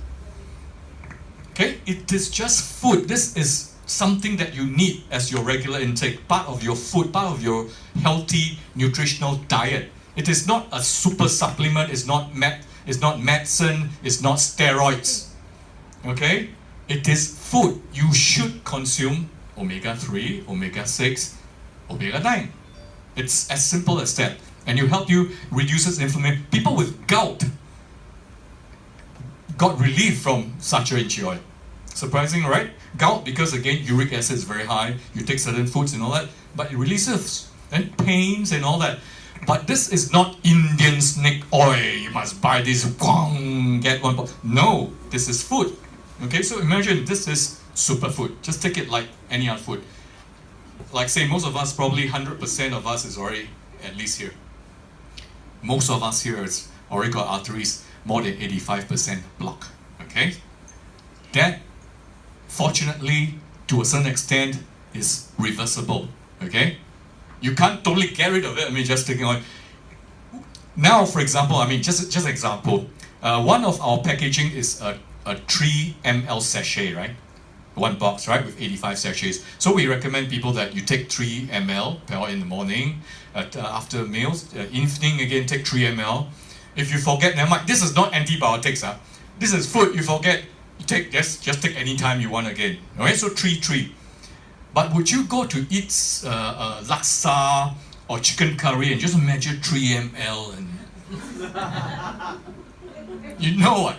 Okay? It is just food. This is something that you need as your regular intake, part of your food, part of your healthy nutritional diet. It is not a super supplement, it's not medicine, it's not steroids. Okay? It is food. You should consume omega-3, omega-6, omega-9. It's as simple as that. And it help you reduces inflammation. People with gout got relief from saturated Inchaoil. Surprising, right? Gout, because again, uric acid is very high. You take certain foods and all that, but it releases and pains and all that. But this is not Indian snake oil. You must buy this, get one. No, this is food. Okay, so imagine this is superfood. Just take it like any other food. Like say, most of us, probably 100% of us is already at least here. Most of us here has already got arteries more than 85% blocked. Okay, that fortunately to a certain extent is reversible. Okay, you can't totally get rid of it. I mean, just taking on. Now, for example, I mean, just example. One of our packaging is a 3 ml sachet, right? One box, right, with 85 sachets. So we recommend people that you take 3 ml per hour in the morning, after meals, evening again take 3 ml. If you forget, never mind. This is not antibiotics, This is food. You forget, you take just take any time you want again. Okay, so 3. But would you go to eat laksa or chicken curry and just measure 3 ml and you know what?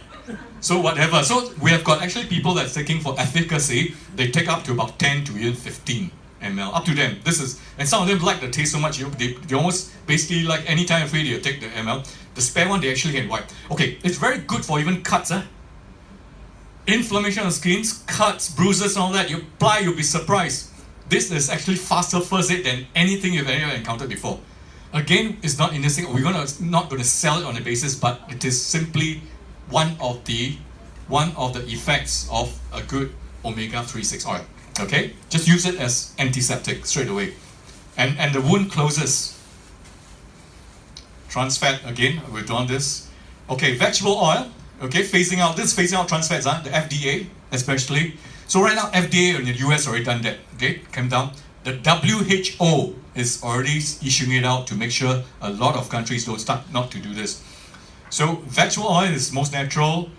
So whatever. So we have got actually people that's taking for efficacy. They take up to about 10 to even 15 ml. Up to them. This is, and some of them like the taste so much. They almost basically like any time of food they take the ml. The spare one they actually can wipe. Okay, it's very good for even cuts. Inflammation of skins, cuts, bruises, and all that. You apply, you'll be surprised. This is actually faster first aid than anything you've ever encountered before. Again, it's not in this thing. We're not going to sell it on the basis, but it is simply one of the effects of a good omega-3/6 oil. Okay, just use it as antiseptic straight away, and the wound closes. Trans fat again. We've done this. Okay, vegetable oil. Okay, phasing out trans fats. The FDA especially. So right now, FDA in the US already done that. Okay, came down. The WHO is already issuing it out to make sure a lot of countries don't start not to do this. So vegetable oil is most natural.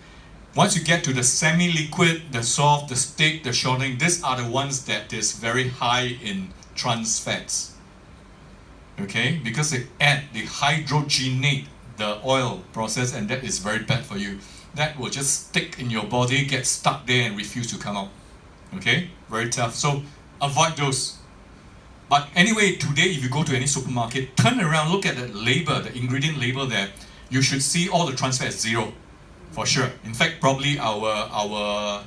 Once you get to the semi-liquid, the soft, the stick, the shortening, these are the ones that is very high in trans fats. Okay, because they hydrogenate the oil process, and that is very bad for you. That will just stick in your body, get stuck there and refuse to come out. Okay, very tough. So avoid those. But anyway, today if you go to any supermarket, turn around, look at the label, the ingredient label there. You should see all the trans fats 0, for sure. In fact, probably our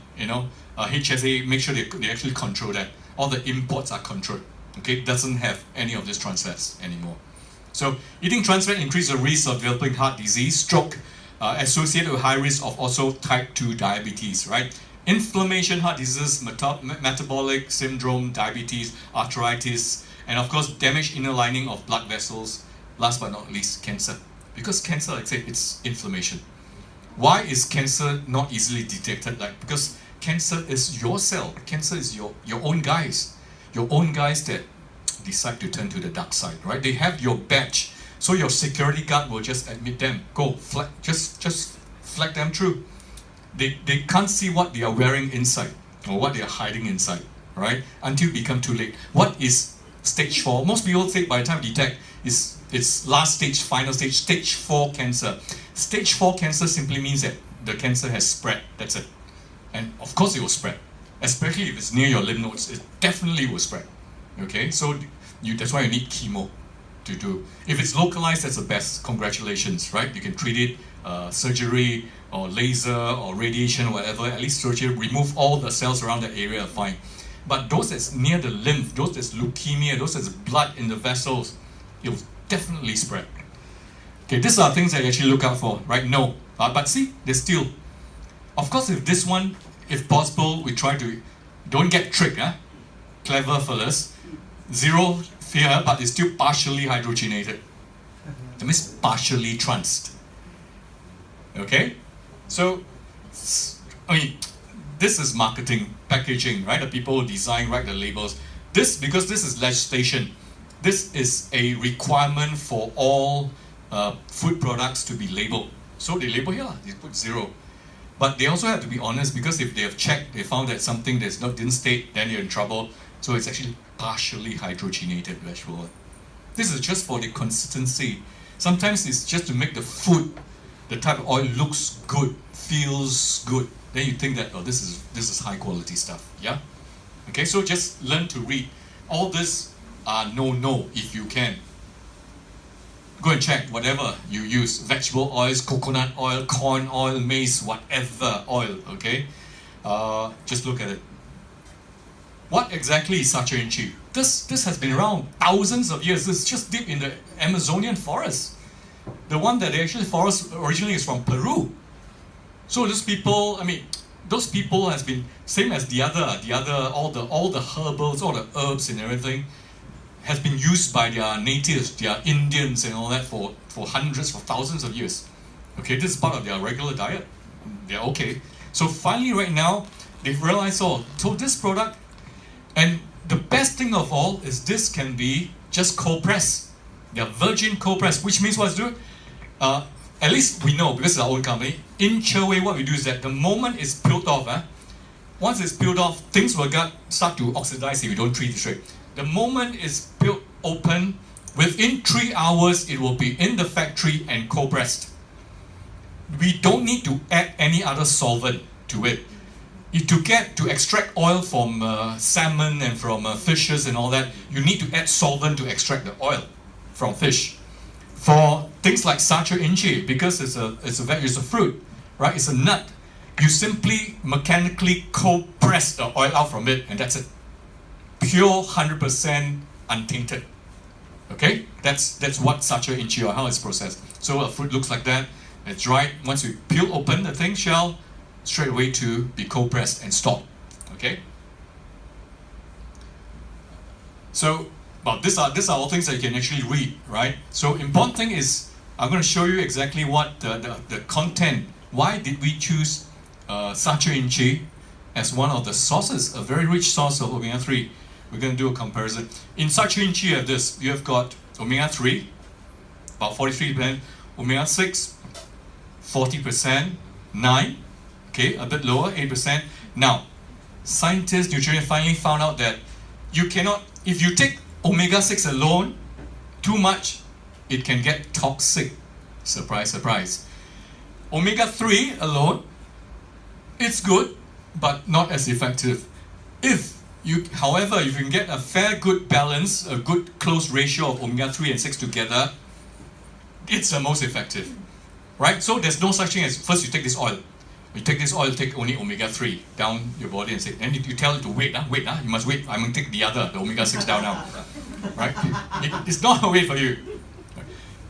HSA make sure they actually control that. All the imports are controlled. Okay, doesn't have any of these trans fats anymore. So eating trans fat increases the risk of developing heart disease, stroke, associated with high risk of also type 2 diabetes, right? Inflammation, heart disease, metabolic syndrome, diabetes, arthritis, and of course damaged inner lining of blood vessels. Last but not least, cancer. Because cancer, like I said, it's inflammation. Why is cancer not easily detected? Because cancer is your cell. Cancer is your own guys. Your own guys that decide to turn to the dark side, right? They have your badge. So your security guard will just admit them. Go, just flag them through. They can't see what they are wearing inside or what they are hiding inside, right? Until it becomes too late. What is stage 4? Most people say by the time detect it's last stage, final stage, stage 4 cancer. Stage 4 cancer simply means that the cancer has spread. That's it. And of course it will spread. Especially if it's near your lymph nodes, it definitely will spread. Okay, so that's why you need chemo to do. If it's localized, that's the best. Congratulations, right? You can treat it, surgery or laser or radiation, whatever. At least surgery, remove all the cells around that area, fine. But those that's near the lymph, those that's leukemia, those that's blood in the vessels, it will definitely spread. Okay, these are things that you actually look out for, right? No, but see, there's still. Of course, if this one, if possible, we try to, don't get tricked, clever fellas. 0 fear, but it's still partially hydrogenated. That means partially transed. Okay? So, I mean, this is marketing, packaging, right? The people who design, write the labels. Because this is legislation. This is a requirement for all food products to be labeled. So they label here, they put 0. But they also have to be honest, because if they have checked, they found that something that's didn't state, then you're in trouble. So it's actually partially hydrogenated vegetable oil. This is just for the consistency. Sometimes it's just to make the food the type of oil looks good, feels good, then you think that, oh, this is high quality stuff. Yeah? Okay, so just learn to read. All this are no if you can. Go and check whatever you use, vegetable oils, coconut oil, corn oil, maize, whatever oil, okay? Just look at it. What exactly is Sacha-Inchi? This has been around thousands of years. This is just deep in the Amazonian forest. The one that they actually forest originally is from Peru. So those people, those people has been same as the other all the herbals, all the herbs and everything has been used by their natives, their Indians and all that for hundreds, for thousands of years. Okay, this is part of their regular diet. They're okay. So finally right now, they've realized, oh, so this product, and the best thing of all is this can be just cold press. They're virgin cold press, which means what to do? At least we know, because it's our own company, Inchaoil, what we do is that the moment it's peeled off, once it's peeled off, things will start to oxidize if you don't treat it straight. The moment it's peeled open, within 3 hours, it will be in the factory and cold pressed. We don't need to add any other solvent to it. To extract oil from salmon and from fishes and all that, you need to add solvent to extract the oil from fish. For things like Sacha-Inchi, because it's a fruit, right? It's a nut. You simply mechanically cold press the oil out from it, and that's it. Pure 100% untainted. Okay, that's what Sacha-Inchi or how it's processed. So a fruit looks like that. It's dried. Once you peel open the thing shell, straight away to be cold pressed and stored. Okay. So, well, these are all things that you can actually read, right? So important thing is I'm going to show you exactly what the content. Why did we choose Sacha-Inchi as one of the sources, a very rich source of omega-3? We're going to do a comparison. In Sacha-Inchi, you have this. You have got omega-3, about 43%, omega-6, 40%, 9, okay, a bit lower, 8%. Now, scientists, nutritionists finally found out that you cannot, if you take omega-6 alone, too much, it can get toxic. Surprise, surprise. Omega-3 alone, it's good, but not as effective. However, if you can get a fair good balance, a good close ratio of omega-3 and 6 together, it's the most effective, right? So there's no such thing as, first you take this oil. You take this oil, take only omega-3 down your body and say, then you tell it to wait, you must wait, I'm going to take the omega-6 down now, right? It's not a way for you.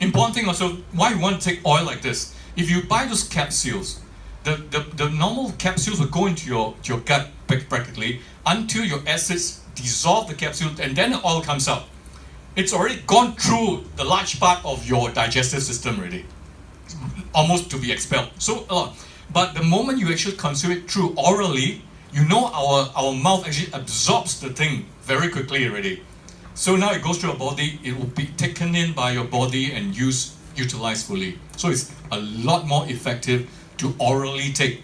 Important thing also, why you want to take oil like this? If you buy those capsules, the normal capsules will go into your gut practically until your acids dissolve the capsule and then the oil comes out. It's already gone through the large part of your digestive system already, almost to be expelled. So, but the moment you actually consume it through orally, you know our mouth actually absorbs the thing very quickly already. So now it goes through your body, it will be taken in by your body and utilized fully. So it's a lot more effective to orally take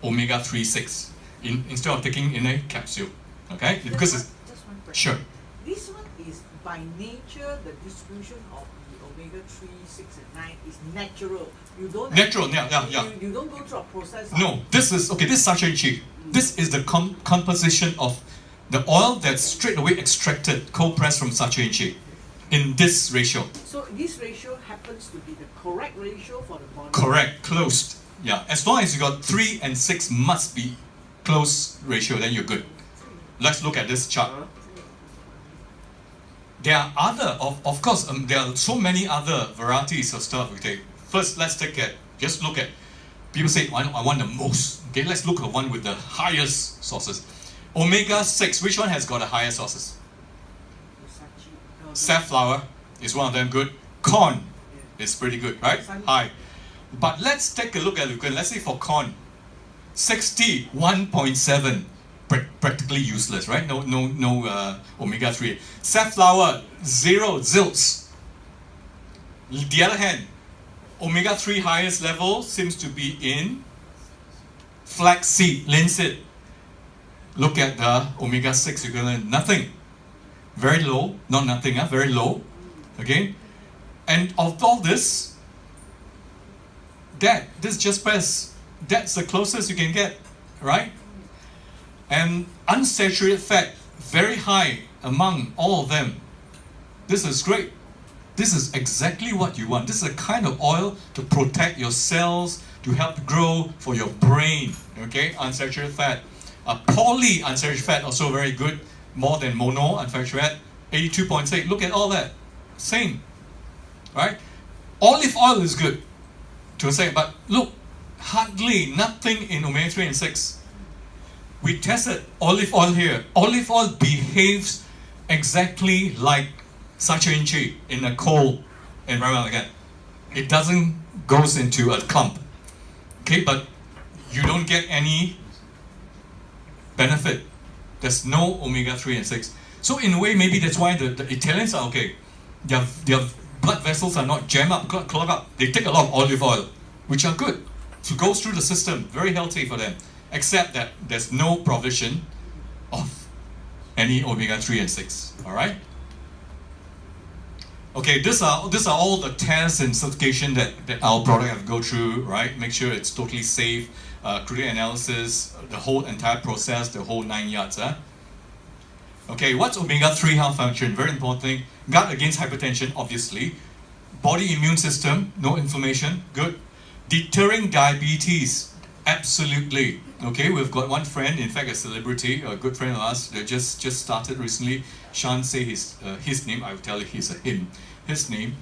omega-3, 6 instead of taking in a capsule. Okay? Because it's just one question. sure. This one is by nature, the distribution of the omega-3, 6 and 9 is natural. You don't Natural, yeah. You don't go through a process. No, this is Sacha-Inchi. This is the composition of the oil that's straight away extracted, cold pressed from Sacha-Inchi in this ratio. So this ratio happens to be the correct ratio for the body. Correct, closed. Yeah, as long as you got 3 and 6 must be close ratio, then you're good. Let's look at this chart. There are other, of course, there are so many other varieties of stuff we take. First, let's just look at, people say, I want the most. Okay, let's look at one with the highest sources. Omega-6, which one has got the highest sources? Safflower is one of them good. Corn is pretty good, right? High. But let's take a look at it. Let's say for corn, 61.7, practically useless, right? No omega-3. Safflower, 0 zilts. The other hand, omega-3 highest level seems to be in flaxseed, linseed. Look at the omega-6 equivalent, nothing. Very low, not nothing, very low. Okay? And of all this, this just press. That's the closest you can get, right? And unsaturated fat, very high among all of them. This is great. This is exactly what you want. This is a kind of oil to protect your cells, to help grow for your brain. Okay, unsaturated fat. Polyunsaturated fat also very good. More than mono unsaturated fat. 82.6. Look at all that. Same, right? Olive oil is good to say, but look, hardly nothing in omega-3 and 6. We tested olive oil here. Olive oil behaves exactly like sacha in a cold environment like that. It doesn't goes into a clump. Okay, but you don't get any benefit. There's no omega-3 and 6. So in a way, maybe that's why the Italians are okay. Their blood vessels are not jammed up, clogged up. They take a lot of olive oil, which are good. So it goes through the system, very healthy for them. Except that there's no provision of any omega-3 and 6. Alright? Okay, these are all the tests and certification that our product have to go through, right? Make sure it's totally safe, critical analysis, the whole entire process, the whole 9 yards. Okay, what's omega-3 health function? Very important thing. Guard against hypertension, obviously. Body immune system, no inflammation, good. Deterring diabetes, absolutely. Okay, we've got one friend, in fact a celebrity, a good friend of ours, that just started recently. Shan't say his name, I will tell you he's a him. His name.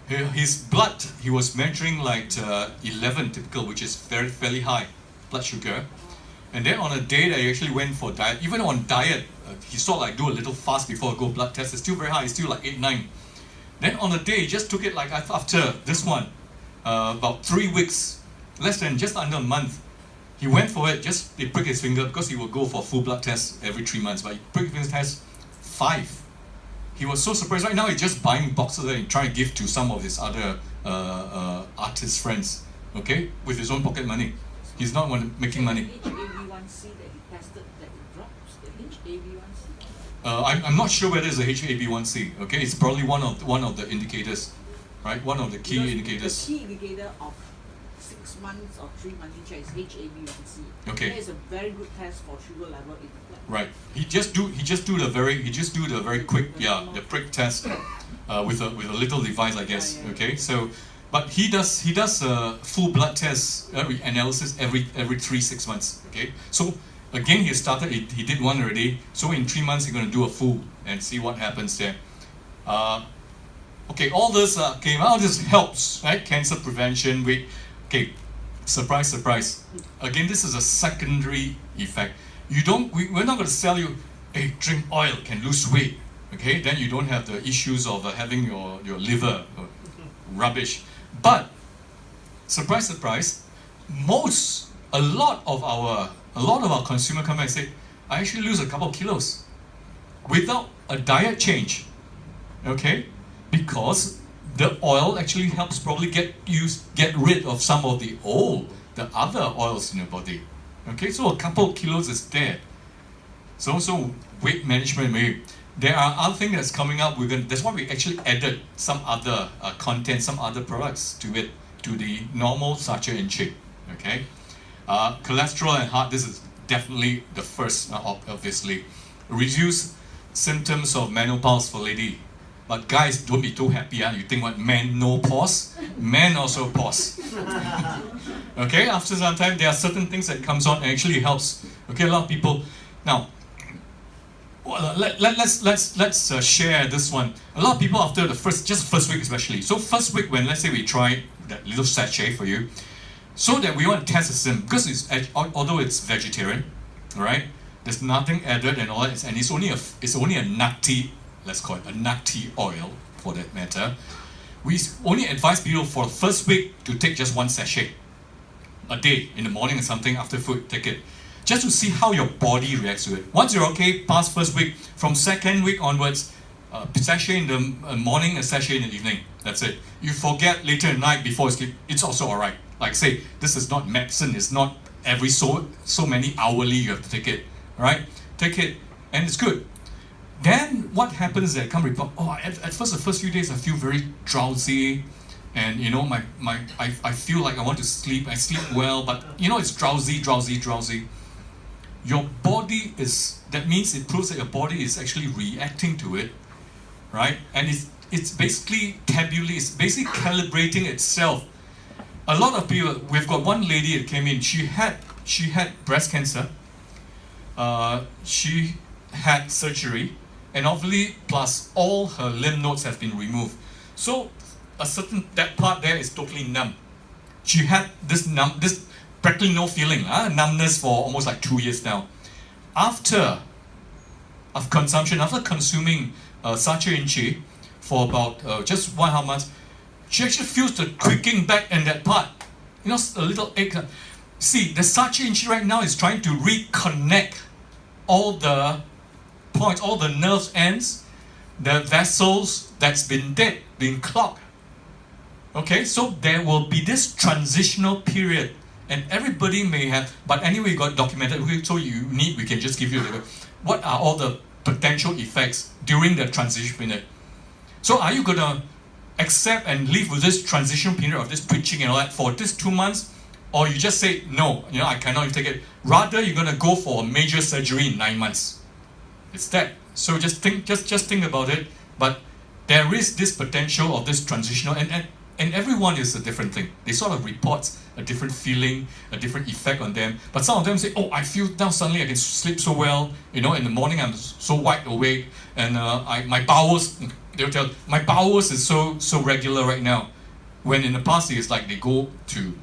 His blood, he was measuring like 11 typical, which is fairly high blood sugar. And then on a day that he actually went for diet, even on diet, he sort of like do a little fast before go blood test. It's still very high, it's still like 8, 9. Then on a day, he just took it like after this one, about 3 weeks, just under a month. He went for it, he pricked his finger because he will go for full blood test every 3 months, but he pricked his test 5. He was so surprised. Right now he's just buying boxes and trying to give to some of his other artist friends, okay, with his own pocket money. He's not making money. HbA1c that he tested that it drops, the HbA1c? I'm not sure whether it's a HbA1c, okay? It's probably one of the indicators, right? One of the key indicators. The key indicator of 6 months or 3 monthly check is HbA1c. Okay. That is a very good test for sugar level in the blood. Right. He just do the very quick the prick test with a little device, I guess. Okay. So, but he does a full blood test analysis every 3-6 months. Okay. So again, he did one already. So in 3 months he's going to do a full and see what happens there. Okay. All this all this helps, right? Cancer prevention. Okay. Surprise. Again, this is a secondary effect. We're not going to sell you, hey, drink oil, can lose weight. Okay, then you don't have the issues of having your liver rubbish. But surprise, a lot of our consumer come and say, I actually lose a couple of kilos without a diet change. Okay, because the oil actually helps probably get rid of some of the other oils in your body. Okay, so a couple of kilos is there. So also weight management, maybe. There are other things that's coming up. That's why we actually added some other content, some other products to it, to the normal sacha and chip. Okay, cholesterol and heart. This is definitely the first, obviously. Reduce symptoms of menopause for lady. But guys, don't be too happy. You think what, men no pause? Men also pause. Okay, after some time, there are certain things that comes on and actually helps. Okay, a lot of people. Now, let's share this one. A lot of people after the first week especially. So first week when let's say we try that little sachet for you, so that we want to test the system because although it's vegetarian, right? There's nothing added and all that, and it's only a nutty. Let's call it a nutty oil for that matter. We only advise people for the first week to take just 1 sachet a day in the morning or something after food, take it. Just to see how your body reacts to it. Once you're okay, past first week, from second week onwards, a sachet in the morning, a sachet in the evening. That's it. You forget later at night before you sleep, it's also alright. Like say, this is not medicine, it's not every so many hourly you have to take it. Right? Take it, and it's good. Then what happens is that come report, at first the first few days I feel very drowsy, and you know I feel like I want to sleep. I sleep well, but you know it's drowsy. Your body is, that means it proves that your body is actually reacting to it, right? And it's basically it's basically calibrating itself. A lot of people, we've got one lady that came in, she had breast cancer, she had surgery, and obviously plus all her lymph nodes have been removed. So that part there is totally numb. She had this practically no feeling, numbness for almost like 2 years now. After consuming Sacha Inchi for about just 1.5 months, she actually feels the creaking back in that part. You know, a little ache. See, the Sacha Inchi right now is trying to reconnect all the points, all the nerve ends, the vessels that's been dead, been clogged. Okay, so there will be this transitional period, and everybody may have, but anyway, you got documented, so we can just give you what are all the potential effects during the transition period. So are you gonna accept and live with this transition period of this twitching and all that for this 2 months, or you just say no, you know, I cannot even take it. Rather, you're gonna go for a major surgery in 9 months. It's that. So just think about it. But there is this potential of this transitional, and everyone is a different thing. They sort of report a different feeling, a different effect on them. But some of them say, oh, I feel now suddenly I can sleep so well. You know, in the morning I'm so wide awake, and my bowels, they'll tell, my bowels is so regular right now. When in the past it's like they go to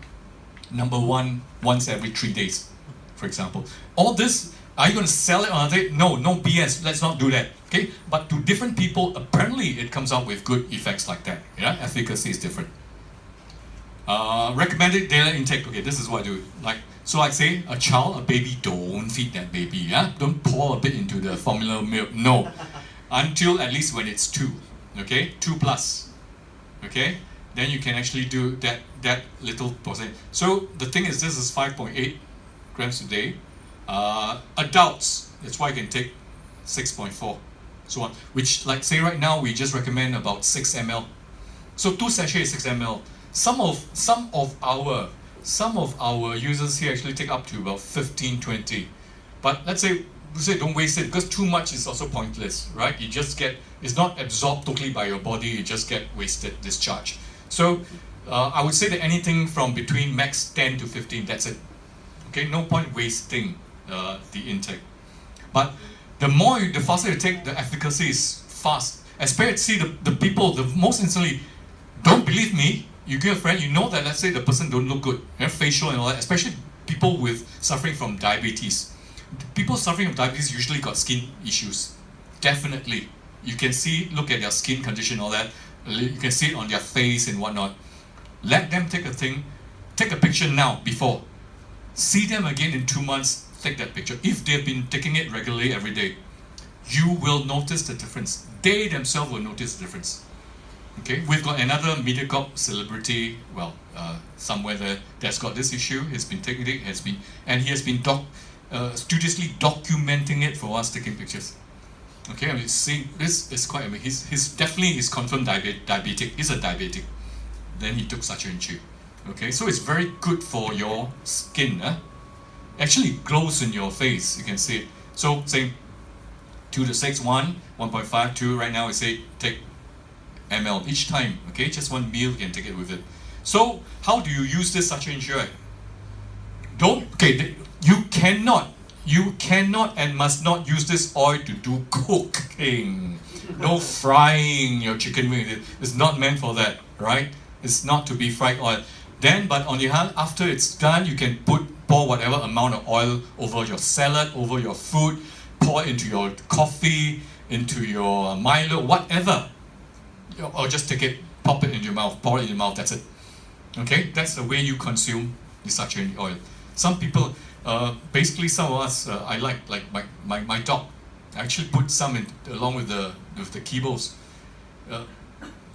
number one once every 3 days, for example. All this, are you going to sell it on a day? No BS, let's not do that. Okay, but to different people, apparently it comes out with good effects like that. Yeah, efficacy is different. Recommended daily intake. Okay, this is what I do. So I say, a baby, don't feed that baby. Yeah, don't pour a bit into the formula milk. No, until at least when it's 2. Okay, 2+. Okay, then you can actually do that little percent. So the thing is, this is 5.8 grams a day. Adults, that's why you can take 6.4, so on. Which, like say right now, we just recommend about 6 ml. So 2 sachets, 6 ml. Some of our users here actually take up to about 15, 20. But let's say we say don't waste it, because too much is also pointless, right? You just get, it's not absorbed totally by your body. You just get wasted discharge. So I would say that anything from between max 10 to 15, that's it. Okay, no point wasting the intake. But the faster you take, the efficacy is fast. Especially, see the people, the most instantly, don't believe me, you get a friend, you know that let's say the person don't look good, you know, facial and all that, especially people with suffering from diabetes. People suffering from diabetes usually got skin issues. Definitely. You can see, look at their skin condition, all that. You can see it on their face and whatnot. Let them take a picture now, before. See them again in 2 months, take that picture. If they've been taking it regularly every day, you will notice the difference. They themselves will notice the difference. Okay, we've got another MediaCorp celebrity, well, somewhere there, that's got this issue. He's been taking it, and he has been studiously documenting it for us, taking pictures. Okay, I mean, see, this is quite amazing. He's confirmed diabetic. He's a diabetic. Then he took Sacha Inchi. Okay, so it's very good for your skin. Actually glows in your face, you can see it. So say 2 to 6, 1, 1.5, 2, right now we say take ml each time. Okay, just one meal, you can take it with it. So how do you use this Sacha Inchi? You cannot and must not use this oil to do cooking. No frying your chicken wing. It's not meant for that, right? It's not to be fried oil. Then, but on the other hand, after it's done, you can pour whatever amount of oil over your salad, over your food, pour it into your coffee, into your Milo, whatever. Or just take it, pop it in your mouth, pour it in your mouth, that's it. Okay, that's the way you consume the Sacha Inchi oil. Some people, basically some of us, I like my dog. I actually put some in along with the kibbles.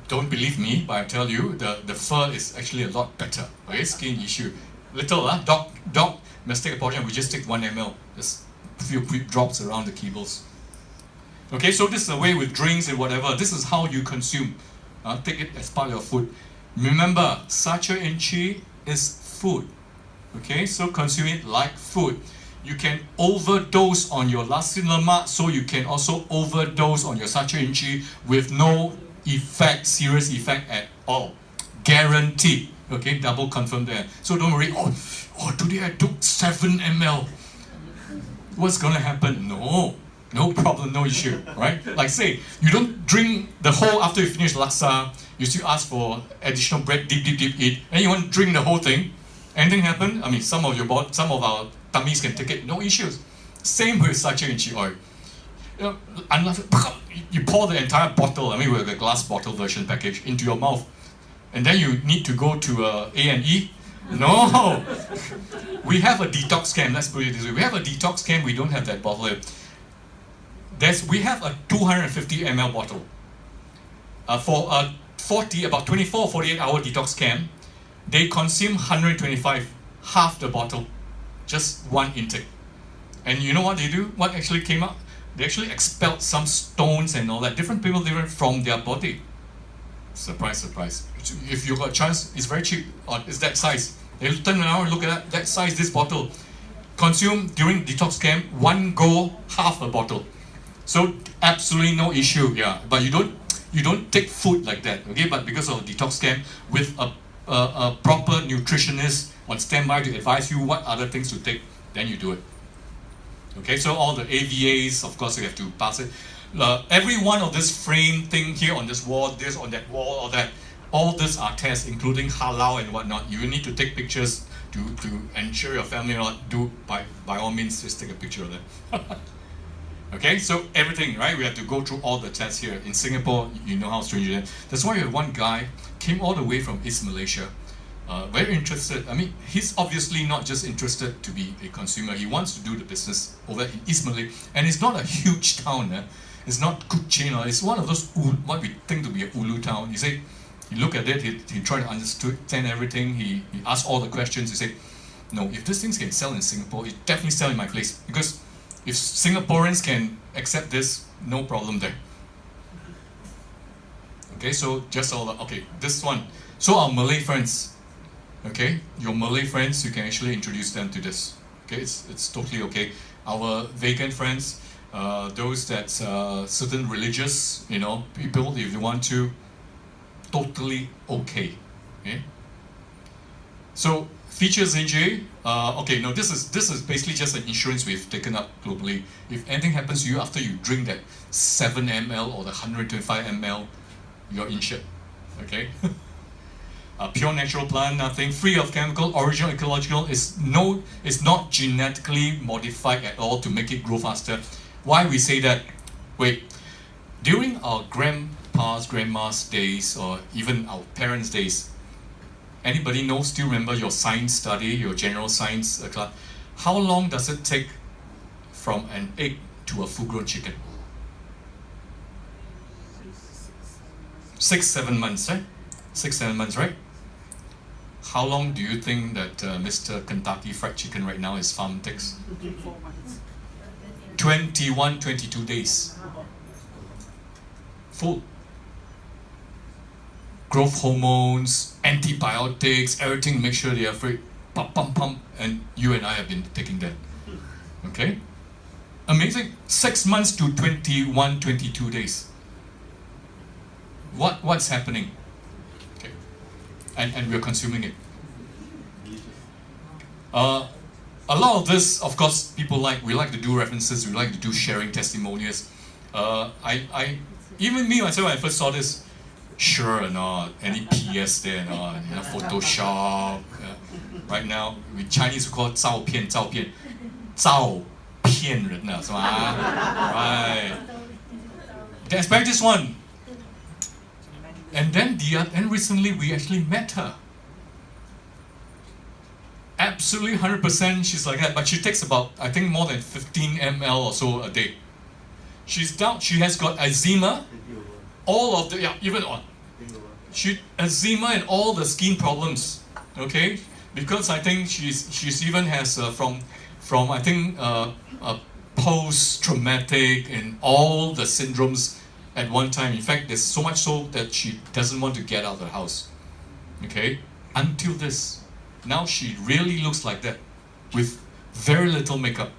Don't believe me, but I tell you, the fur is actually a lot better. Okay, skin issue. Little, dog must take a portion. We just take 1 ml, just a few quick drops around the kibbles. Okay, so this is the way with drinks and whatever. This is how you consume. Take it as part of your food. Remember, satchel inchi is food. Okay, so consume it like food. You can overdose on your nasi lemak, so you can also overdose on your satchel inchi with no effect, serious effect at all. Guaranteed. Okay, double confirm there. So don't worry, oh, today I took 7 ml. What's gonna happen? No problem, no issue, right? Like say, you don't drink the whole after you finish laksa, you still ask for additional bread, dip, eat, and you want to drink the whole thing. Anything happen? I mean, some of our tummies can take it, no issues. Same with satchel inchi oil. Unless you pour the entire bottle, I mean with the glass bottle version package, into your mouth, and then you need to go to A&E. No, we have a detox camp. Let's put it this way: we have a detox camp. We don't have that bottle here. We have a 250 ml bottle for a 24 48 hour detox camp. They consume 125, half the bottle, just one intake. And you know what they do? What actually came out? They actually expelled some stones and all that. Different people from their body. Surprise, surprise. If you got a chance, it's very cheap. It's that size. They turn around and look at that size, this bottle. Consume during detox camp, one go, half a bottle. So absolutely no issue, yeah. But you don't take food like that, okay? But because of detox camp, with a proper nutritionist on standby to advise you what other things to take, then you do it. Okay, so all the AVAs, of course, you have to pass it. Every one of this frame thing here on this wall, this on that wall, or that, all these are tests, including halal and whatnot. You need to take pictures to ensure your family not do. By all means, just take a picture of them. Okay, so everything, right? We have to go through all the tests here. In Singapore, you know how strange it is. That's why you have one guy came all the way from East Malaysia, very interested. I mean, he's obviously not just interested to be a consumer. He wants to do the business over in East Malaysia, and it's not a huge town. It's not Kuching. It's one of those what we think to be a ulu town. He said, he looked at it. He tried to understand everything. He asked all the questions. He said, no, if these things can sell in Singapore, it definitely sell in my place, because if Singaporeans can accept this, no problem there. Okay, so just all the, okay, this one. So our Malay friends, okay, your Malay friends, you can actually introduce them to this. Okay, it's totally okay. Our vegan friends, those that certain religious, people, if you want to, totally okay. Okay. So features NJ, okay, no, this is basically just an insurance we've taken up globally. If anything happens to you after you drink that 7 ml or the 125 ml, you're insured. Okay. Pure natural plant, nothing, free of chemical, original, ecological, is not genetically modified at all to make it grow faster. Why we say that? Wait, during our grandpa's, grandma's days, or even our parents' days, anybody know, still remember your science study, your general science class? How long does it take from an egg to a full-grown chicken? 6-7 months, right? 6-7 months, right? How long do you think that Mr. Kentucky Fried Chicken right now, his farm takes? 4 months. 21, 22 days. Full. Growth hormones, antibiotics, everything to make sure they are free. Pump, and you and I have been taking that. Okay? Amazing. 6 months to 21, 22 days. What's happening? Okay. And we're consuming it. A lot of this, of course, we like to do references, we like to do sharing testimonials. Even me myself, when I first saw this, sure or not, any PS there or not, Photoshop. Right now, with Chinese we call it 照片人啊，是吧? Right. They expect this one. And then recently we actually met her. Absolutely 100% she's like that, but she takes about, I think, more than 15 ml or so a day. She's down, she has got eczema, all of the, even on. Eczema and all the skin problems, okay? Because I think she's even has from I think post-traumatic and all the syndromes at one time. In fact, there's so much so that she doesn't want to get out of the house. Okay, until this. Now she really looks like that with very little makeup.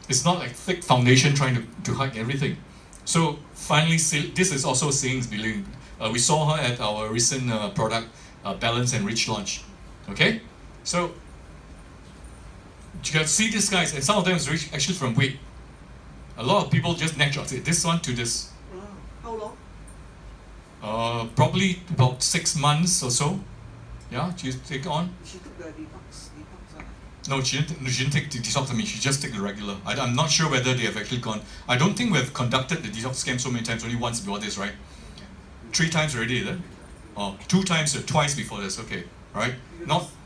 It's not like thick foundation trying to hide everything. So finally, this is also seeing is believing. We saw her at our recent product Balance and Rich launch. Okay, so you can see these guys, and some of them is actually from weight. A lot of people just natural. This one to this. Wow. How long? Probably about 6 months or so. Yeah, she take on. She took the detox one. No, she didn't take the detox. I mean, she just took the regular. I'm not sure whether they have actually gone. I don't think we've conducted the detox camp so many times. Only once before this, right? 3 times already, is it? Oh, 2 times or twice before this. Okay, right?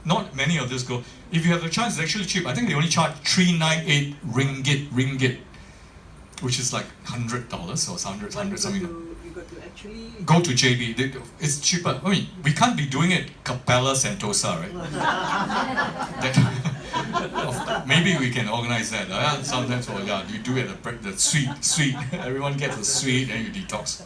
Not many of this go. If you have the chance, it's actually cheap. I think they only charge 398 ringgit, which is like $100 or $100 something. You got to actually Go to JB. It's cheaper. I mean, we can't be doing it Capella Sentosa, right? Maybe we can organize that. Sometimes, you do it at the suite. Everyone gets a suite and you detox.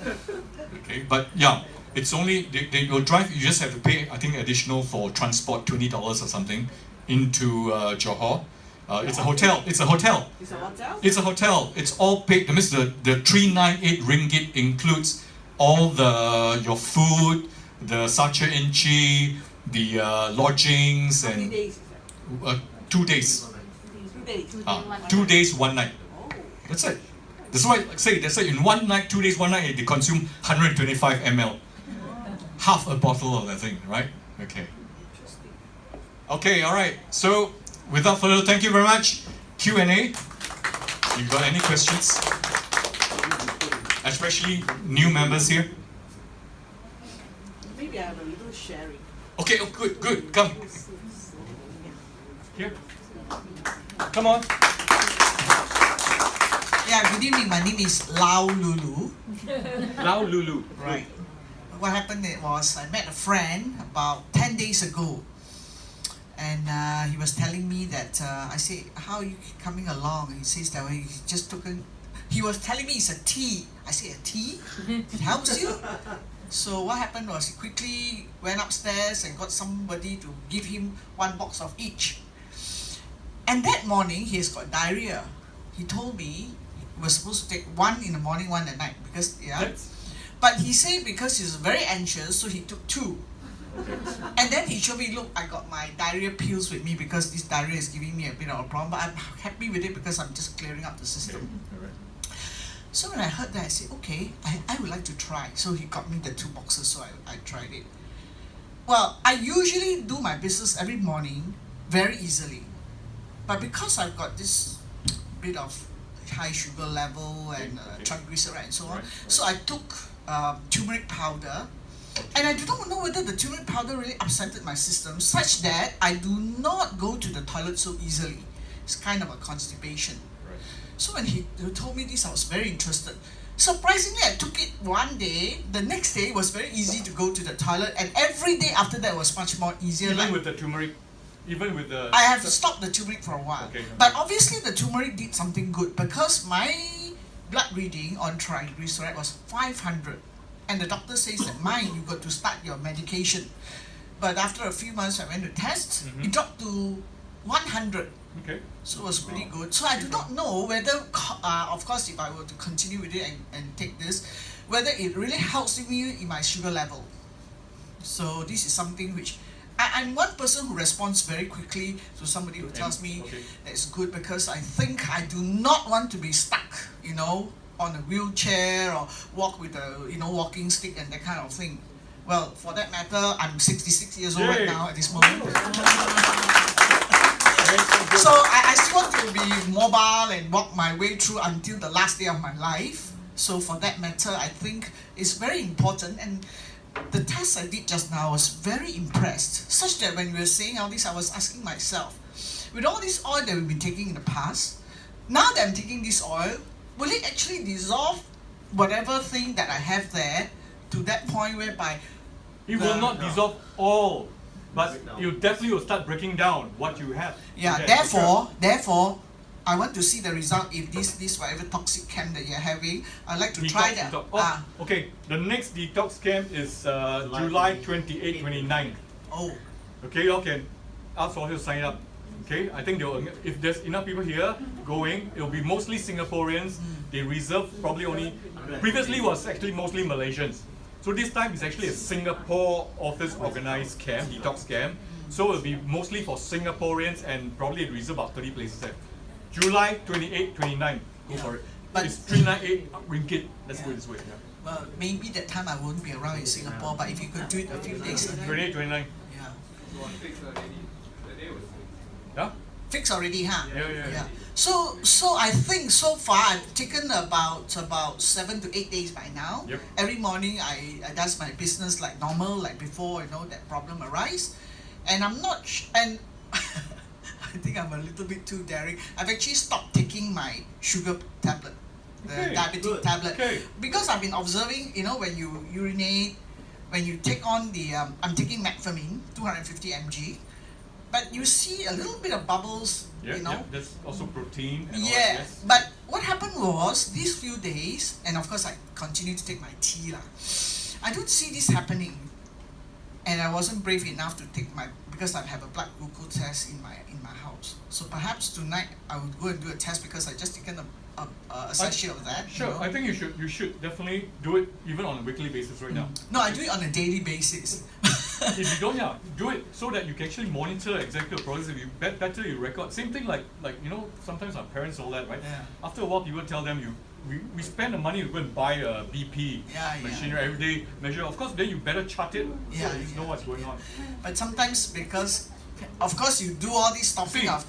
Okay, but yeah, it's only they will drive. You just have to pay, I think, additional for transport, $20 or something, into Johor. It's a hotel. It's a hotel? It's a hotel. It's all paid. That means the 398 ringgit includes all your food, the sacha inchi, the lodgings, How many and days is that? 2 days. 2 days. 2 days, 1 night. Oh. That's it. That's why in 1 night, 2 days, 1 night, they consume 125 ml. Half a bottle of that thing, right? Okay. Interesting. Okay, all right. So, without further ado, thank you very much. Q&A. You got any questions? Especially new members here. Maybe I have a little sharing. Okay, good. Come. Here. Come on. Yeah, good evening. My name is Lau Lulu. Lau Lulu. Right. What happened was I met a friend about 10 days ago. And he was telling me that, I said, how are you coming along? He says that he just took he was telling me it's a tea. I said, a tea? It helps you? So what happened was he quickly went upstairs and got somebody to give him 1 box of each. And that morning, he has got diarrhea. He told me he was supposed to take 1 in the morning, 1 at night. Because, But he said because he's very anxious, so he took 2. And then he showed me, look, I got my diarrhea pills with me because this diarrhea is giving me a bit of a problem. But I'm happy with it because I'm just clearing up the system. So when I heard that, I said, okay, I would like to try. So he got me the 2 boxes, so I tried it. Well, I usually do my business every morning very easily. But because I've got this bit of high sugar level and triglyceride and so on, so I took turmeric powder. And I do not know whether the turmeric powder really upsetted my system such that I do not go to the toilet so easily. It's kind of a constipation. So when he told me this, I was very interested. Surprisingly, I took it 1 day. The next day was very easy to go to the toilet, and every day after that was much more easier. Even with the turmeric? Even with the... I have stopped the turmeric for a while. Okay. But obviously the turmeric did something good because my blood reading on triglyceride was 500. And the doctor says that you got to start your medication. But after a few months I went to test, it dropped to 100. Okay. So it was pretty good. So I do not know whether, of course, if I were to continue with it and take this, whether it really helps me in my sugar level. So this is something which, I'm one person who responds very quickly to somebody who tells me that it's good because I think I do not want to be stuck, on a wheelchair or walk with a, walking stick and that kind of thing. Well, for that matter, I'm 66 years old right now at this moment. So I still want to be mobile and walk my way through until the last day of my life. So for that matter, I think it's very important. And the test I did just now, I was very impressed. Such that when we were saying all this, I was asking myself, with all this oil that we've been taking in the past, now that I'm taking this oil, will it actually dissolve whatever thing that I have there to that point whereby... It will not dissolve all, but you definitely will start breaking down what you have. Yeah, therefore, I want to see the result if this whatever toxic camp that you're having. I'd like to try that. Detox. Oh, okay. The next detox camp is July 28, 29. Oh, Okay, you all can ask for you to sign up. Okay, I think if there's enough people here going, it'll be mostly Singaporeans. They reserve probably only. Previously was actually mostly Malaysians. So this time it's actually a Singapore office organized camp, detox camp. So it'll be mostly for Singaporeans and probably it reserve about 30 places there. July 28, 29. Go for it. But- It's 398 ringgit. Let's go this way. Yeah. well, maybe that time I won't be around in Singapore, but if you could do it a few days earlier. 28, 29. Yeah. Yeah? Fixed already, huh? Yeah. So I think so far I've taken about 7 to 8 days by now. Yep. Every morning I does my business like normal, like before that problem arise, and I'm not and I think I'm a little bit too daring. I've actually stopped taking my sugar tablet, the Okay, diabetic good. tablet, Okay. because I've been observing. When you urinate, when you take on the I'm taking metformin 250 mg, but you see a little bit of bubbles. Yeah, there's also protein and all that, Yeah, yes. but what happened was these few days, and of course I continue to take my tea lah. I don't see this happening, and I wasn't brave enough to take because I have a blood glucose test in my house. So perhaps tonight I would go and do a test because I just taken a sachet of that. Sure, I think you should definitely do it even on a weekly basis right now. No, I do it on a daily basis. If you don't, do it so that you can actually monitor exactly the progress. If you better you record. Same thing like sometimes our parents all that, right? Yeah. After a while, people tell them we spend the money to go and buy a BP Yeah. machinery every day measure. Of course, then you better chart it so Yeah, you know what's going on. But sometimes because, of course, you do all this stopping See, of.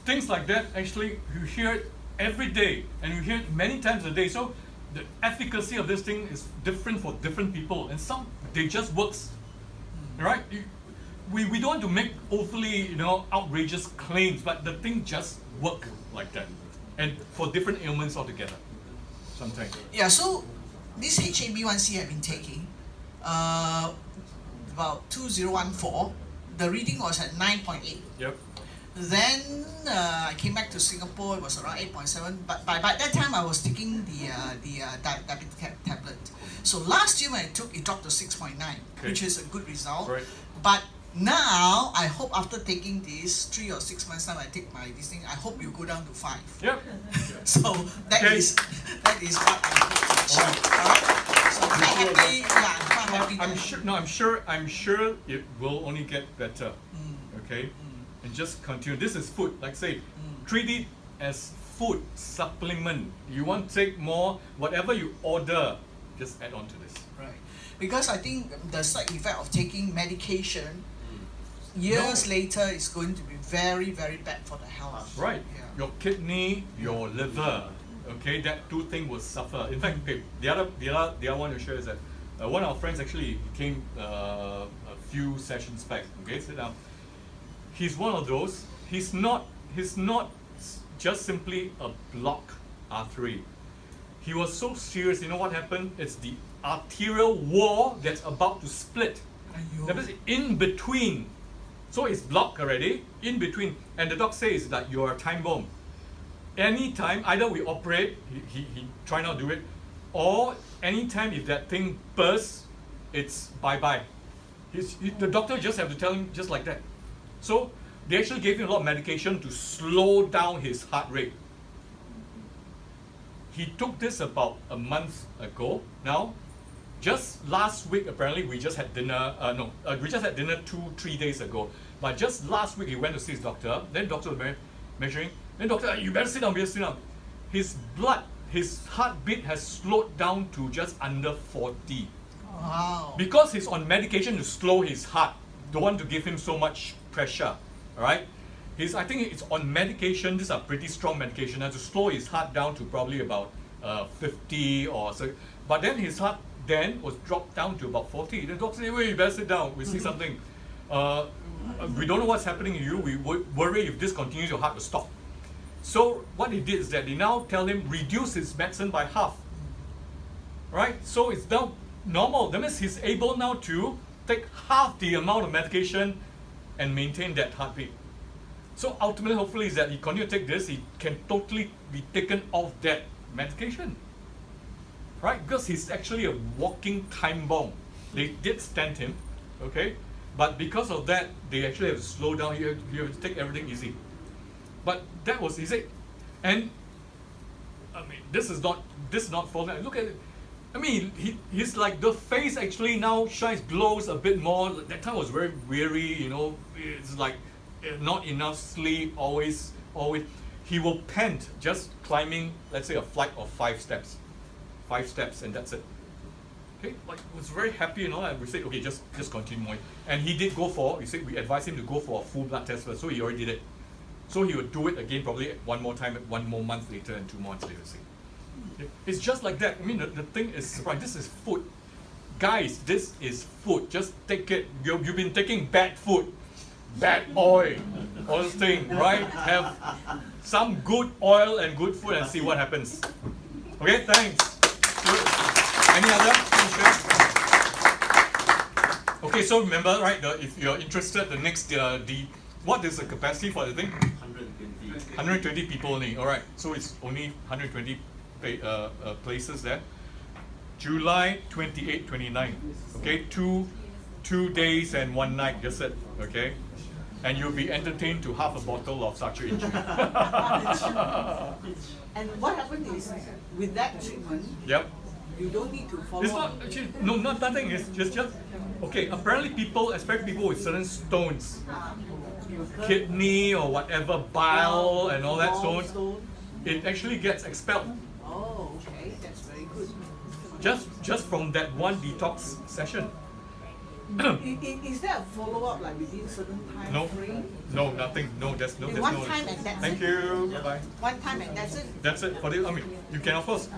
Things like that actually you hear it every day and you hear it many times a day. So the efficacy of this thing is different for different people, and some they just works. Right? We don't want to make overly outrageous claims, but the thing just work like that, and for different ailments altogether. Sometimes. Yeah, so this HAB1C I've been taking, about 2014, the reading was at 9.8. Yep. Then I came back to Singapore, it was around 8.7, but by that time I was taking the diabetic tablet. So last year when I took, it dropped to 6.9, Okay. which is a good result. Right. But now, I hope after taking this, 3 or 6 months time I take this thing, I hope you go down to 5. Yep. So that Okay. is what I hope to achieve. Alright? So I'm quite happy. Yeah, I'm quite happy. I'm sure. No, I'm sure it will only get better. Okay. And just continue. This is food. Like say, treat it as food supplement. You want to take more, whatever you order, just add on to this. Right. Because I think the side effect of taking medication years later is going to be very, very bad for the health. Right. Yeah. Your kidney, your liver, okay, that two things will suffer. In fact, okay, the other one to share is that one of our friends actually came a few sessions back. Okay, sit down. He's one of those. He's not just simply a blocked artery. He was so serious. You know what happened? It's the arterial wall that's about to split. Aiyo. That means in between. So it's blocked already, in between. And the doc says that you're a time bomb. Anytime, either we operate, he try not to do it, or anytime if that thing bursts, it's bye-bye. The doctor just have to tell him just like that. So they actually gave him a lot of medication to slow down his heart rate. He took this about a month ago. Now, just last week, apparently, we just had dinner. We just had dinner 2-3 days ago. But just last week, he went to see his doctor. Then doctor was measuring. Then doctor, you better sit down, His heartbeat has slowed down to just under 40. Wow. Because he's on medication to slow his heart. Don't want to give him so much pressure. Alright? I think it's on medication. These are pretty strong medication to slow his heart down to probably about 50 or so. But then his heart then was dropped down to about 40. The doctor said, wait, you better sit down. We see something. We don't know what's happening to you. We worry if this continues, your heart will stop. So what he did is that they now tell him reduce his medicine by half. Right? So it's now normal. That means he's able now to take half the amount of medication and maintain that heartbeat. So ultimately, hopefully, is that he continue to take this, he can totally be taken off that medication, right? Because he's actually a walking time bomb. They did stent him, okay, but because of that, they actually have to slow down. You have to take everything easy. But that was easy, and I mean, this is not for that. Look at it. I mean, he's like, the face actually now shines, glows a bit more. That time was very weary, you know. It's like not enough sleep. Always. He will pant just climbing, let's say, a flight of 5 steps, and that's it. Okay, like was very happy and all that. We said, okay, just continue more. And he did go for. We said we advised him to go for a full blood test first, so he already did it. So he would do it again probably one more time, 1 more month later, and 2 months later. See. It's just like that. I mean, the thing is, right, this is food. Guys, this is food. Just take it. You've been taking bad food, bad oil, all this thing, right? Have some good oil and good food and see what happens. Okay, thanks. Good. Any other? Okay, so remember, right, if you're interested, the next, what is the capacity for the thing? 120 people only. All right, so it's only 120 places there. July 28, 29. Okay, two days and 1 night. Just it. Okay, and you'll be entertained to half a bottle of Sacha Inchi. And what happened is, with that treatment, Yep. you don't need to follow It's not actually, no, not nothing. It's just okay. Apparently, people, especially people with certain stones, kidney or whatever, bile and all that stones, it actually gets expelled Oh, okay, that's very good. just from that one detox session. Is there a follow-up like within certain time No, frame? no, nothing. No, there's no. One time and that's Thank it? you. Bye. One time and that's it? That's it for the. I mean, you can of course,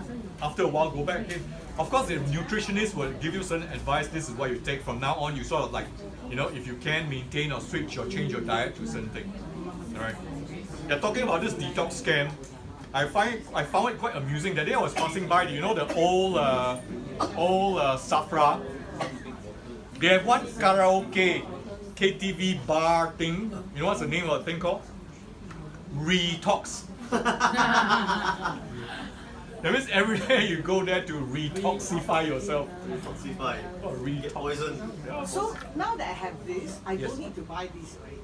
after a while, go back. Hey, of course, the nutritionist will give you certain advice. This is what you take from now on. You sort of like, you know, if you can maintain or switch or change your diet to certain thing. All right. They're talking about this detox camp. I found it quite amusing. That day I was passing by, you know, the old Safra. They have one karaoke, KTV bar thing. You know what's the name of the thing called? Retox. That means every day you go there to retoxify yourself. Detoxify. Or Get poison. So now that I have this, I Yes. don't need to buy this, right?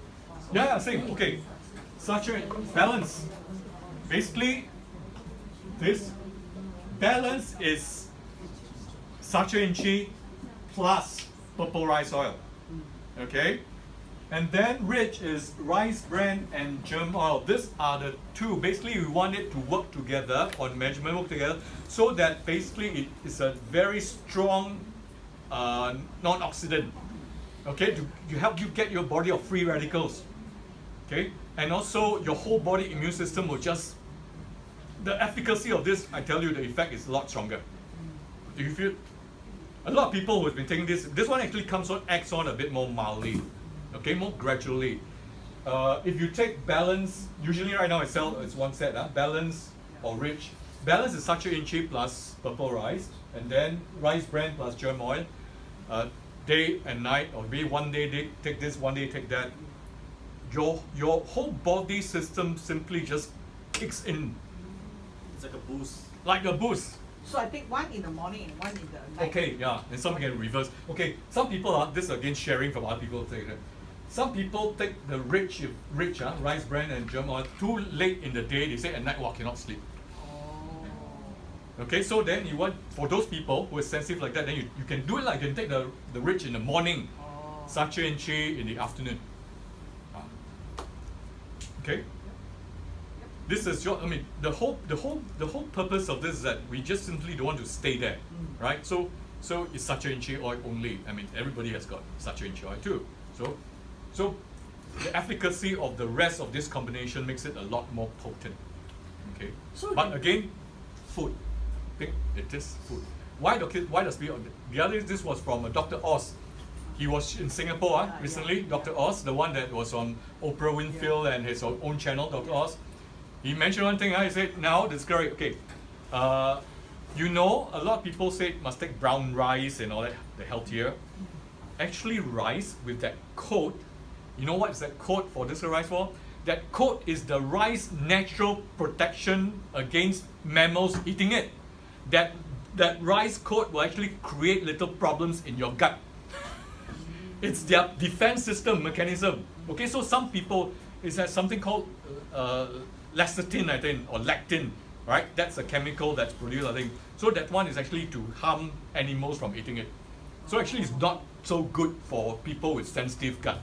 Yeah, same. Okay. Such a balance. Basically, this balance is Sacha Inchi plus purple rice oil. Okay? And then rich is rice bran and germ oil. These are the two. Basically, we want it to work together, on measurement work together, so that basically it is a very strong non-oxidant. Okay? To help you get your body of free radicals. Okay? And also your whole body immune system will just, the efficacy of this, I tell you, the effect is a lot stronger. You feel, a lot of people who have been taking this one actually acts on a bit more mildly, okay, more gradually. If you take balance, usually right now it's one set, balance or rich. Balance is Sacha Inchi plus purple rice, and then rice bran plus germ oil. Day and night, or maybe one day take this, one day take that. Your whole body system simply just kicks in. It's like a boost. Like a boost. So I take one in the morning and one in the night. Okay, yeah, and some can reverse. Okay, some people are, this again sharing from other people take it. Some people take the rich rice bran and germ oil too late in the day. They say at night, cannot sleep. Okay, so then you want, for those people who are sensitive like that, then you can do it like, you can take the rich in the morning, Sacha Inchi in the afternoon. Okay? This is your, I mean, the whole purpose of this is that we just simply don't want to stay there, right? So it's Sacha Inchi oil only. I mean, everybody has got Sacha Inchi oil too. So the efficacy of the rest of this combination makes it a lot more potent. Okay, So but again, food. Okay, it is food. Why does we? The other, this was from Dr. Oz. He was in Singapore recently. Dr. Oz, the one that was on Oprah Winfield and his own channel, Dr. Oz. He mentioned one thing. He said, "Now this great. Okay, you know, a lot of people say must take brown rice and all that, the healthier. Actually, rice with that coat. You know what is that coat for this rice for? that coat is the rice natural protection against mammals eating it. That rice coat will actually create little problems in your gut. It's their defense system mechanism. Okay, so some people, it has something called lecithin, I think, or lectin, right? That's a chemical that's produced, I think. So that one is actually to harm animals from eating it. So actually it's not so good for people with sensitive gut.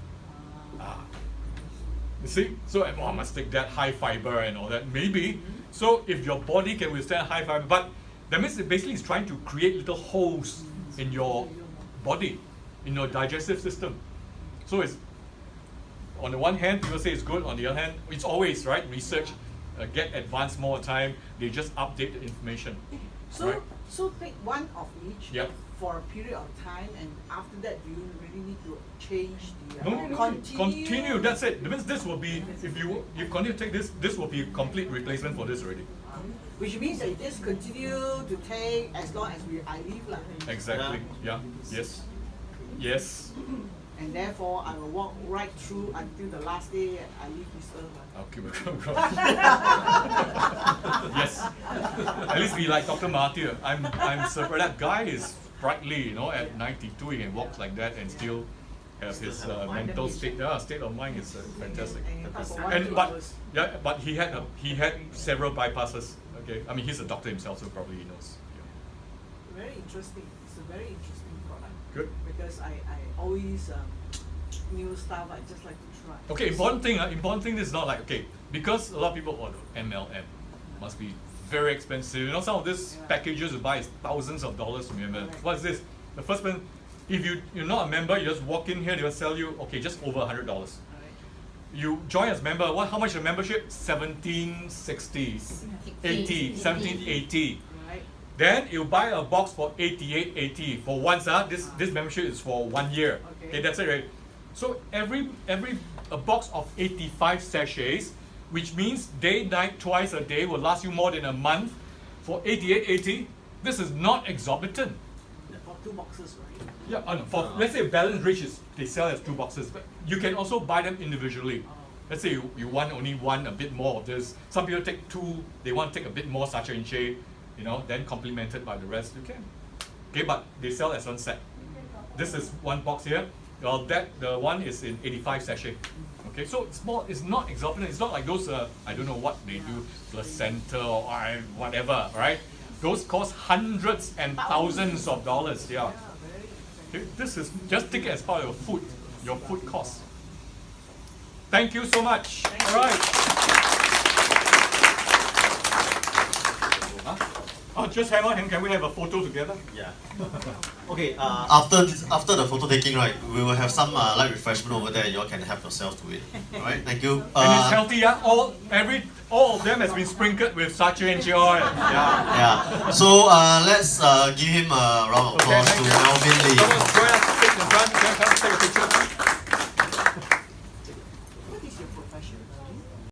You see? So I must take that high fiber and all that. Maybe. So if your body can withstand high fiber, but that means it basically is trying to create little holes in your body, in your digestive system. So it's, on the one hand, people say it's good. On the other hand, it's always, right, research get advanced more time. They just update the information. So, right? so take one of each Yep. for a period of time, and after that, do you really need to change the No, continue. That's it. That means this will be, if you continue to take this, this will be a complete replacement for this already. Which means that just continue to take as long as I live lah. Exactly. Yeah. Yes. Yes. And therefore, I will walk right through until the last day I leave this earth. I'll keep it going. Yes. At least be like Dr. Mahathir. I'm surprised. That guy is sprightly, you know, at 92 he can walk like that and still have his mental state. Yeah, state of mind is fantastic. But he had several bypasses. Okay, I mean he's a doctor himself, so probably he knows. Yeah. Very interesting. It's a very interesting product. Good. Because I always new stuff I just like to try. Okay, important thing is not like, okay, because a lot of people order MLM, must be very expensive. You know, some of these packages you buy is thousands of dollars from MLM. Correct. What is this? The first one, if you're not a member, you just walk in here, they will sell you, okay, just over $100. Right. You join as member, how much is the membership? $17.60, 80, $17.80. Right. Then you buy a box for $88.80 for once. This membership is for 1 year. Okay, that's it, right? So a box of 85 sachets, which means day, night, twice a day, will last you more than a month for $88.80. This is not exorbitant. For 2 boxes, right? Yeah, no, for let's say Balance Rich they sell as 2 boxes, but you can also buy them individually. Let's say you want only one, a bit more of this. Some people take 2, they want to take a bit more sachet and shea, you know, then complemented by the rest. You can. Okay, but they sell as one set. This is 1 box here. Well, the one is in 85 sachet. Okay, so it's not exorbitant. It's not like those I don't know what they do, placenta or whatever, right? Those cost hundreds and thousands of dollars. Yeah. Okay, this is just take it as part of your food costs. Thank you so much. All right. Oh, just hang on. Can we have a photo together? Yeah. Okay. After the photo taking, right, we will have some light refreshment over there. You all can help yourself to it. All right. Thank you. And it's healthy, yeah. All of them has been sprinkled with sachet and oil. Yeah. Yeah. So let's give him a round of applause to Melvinn Lee.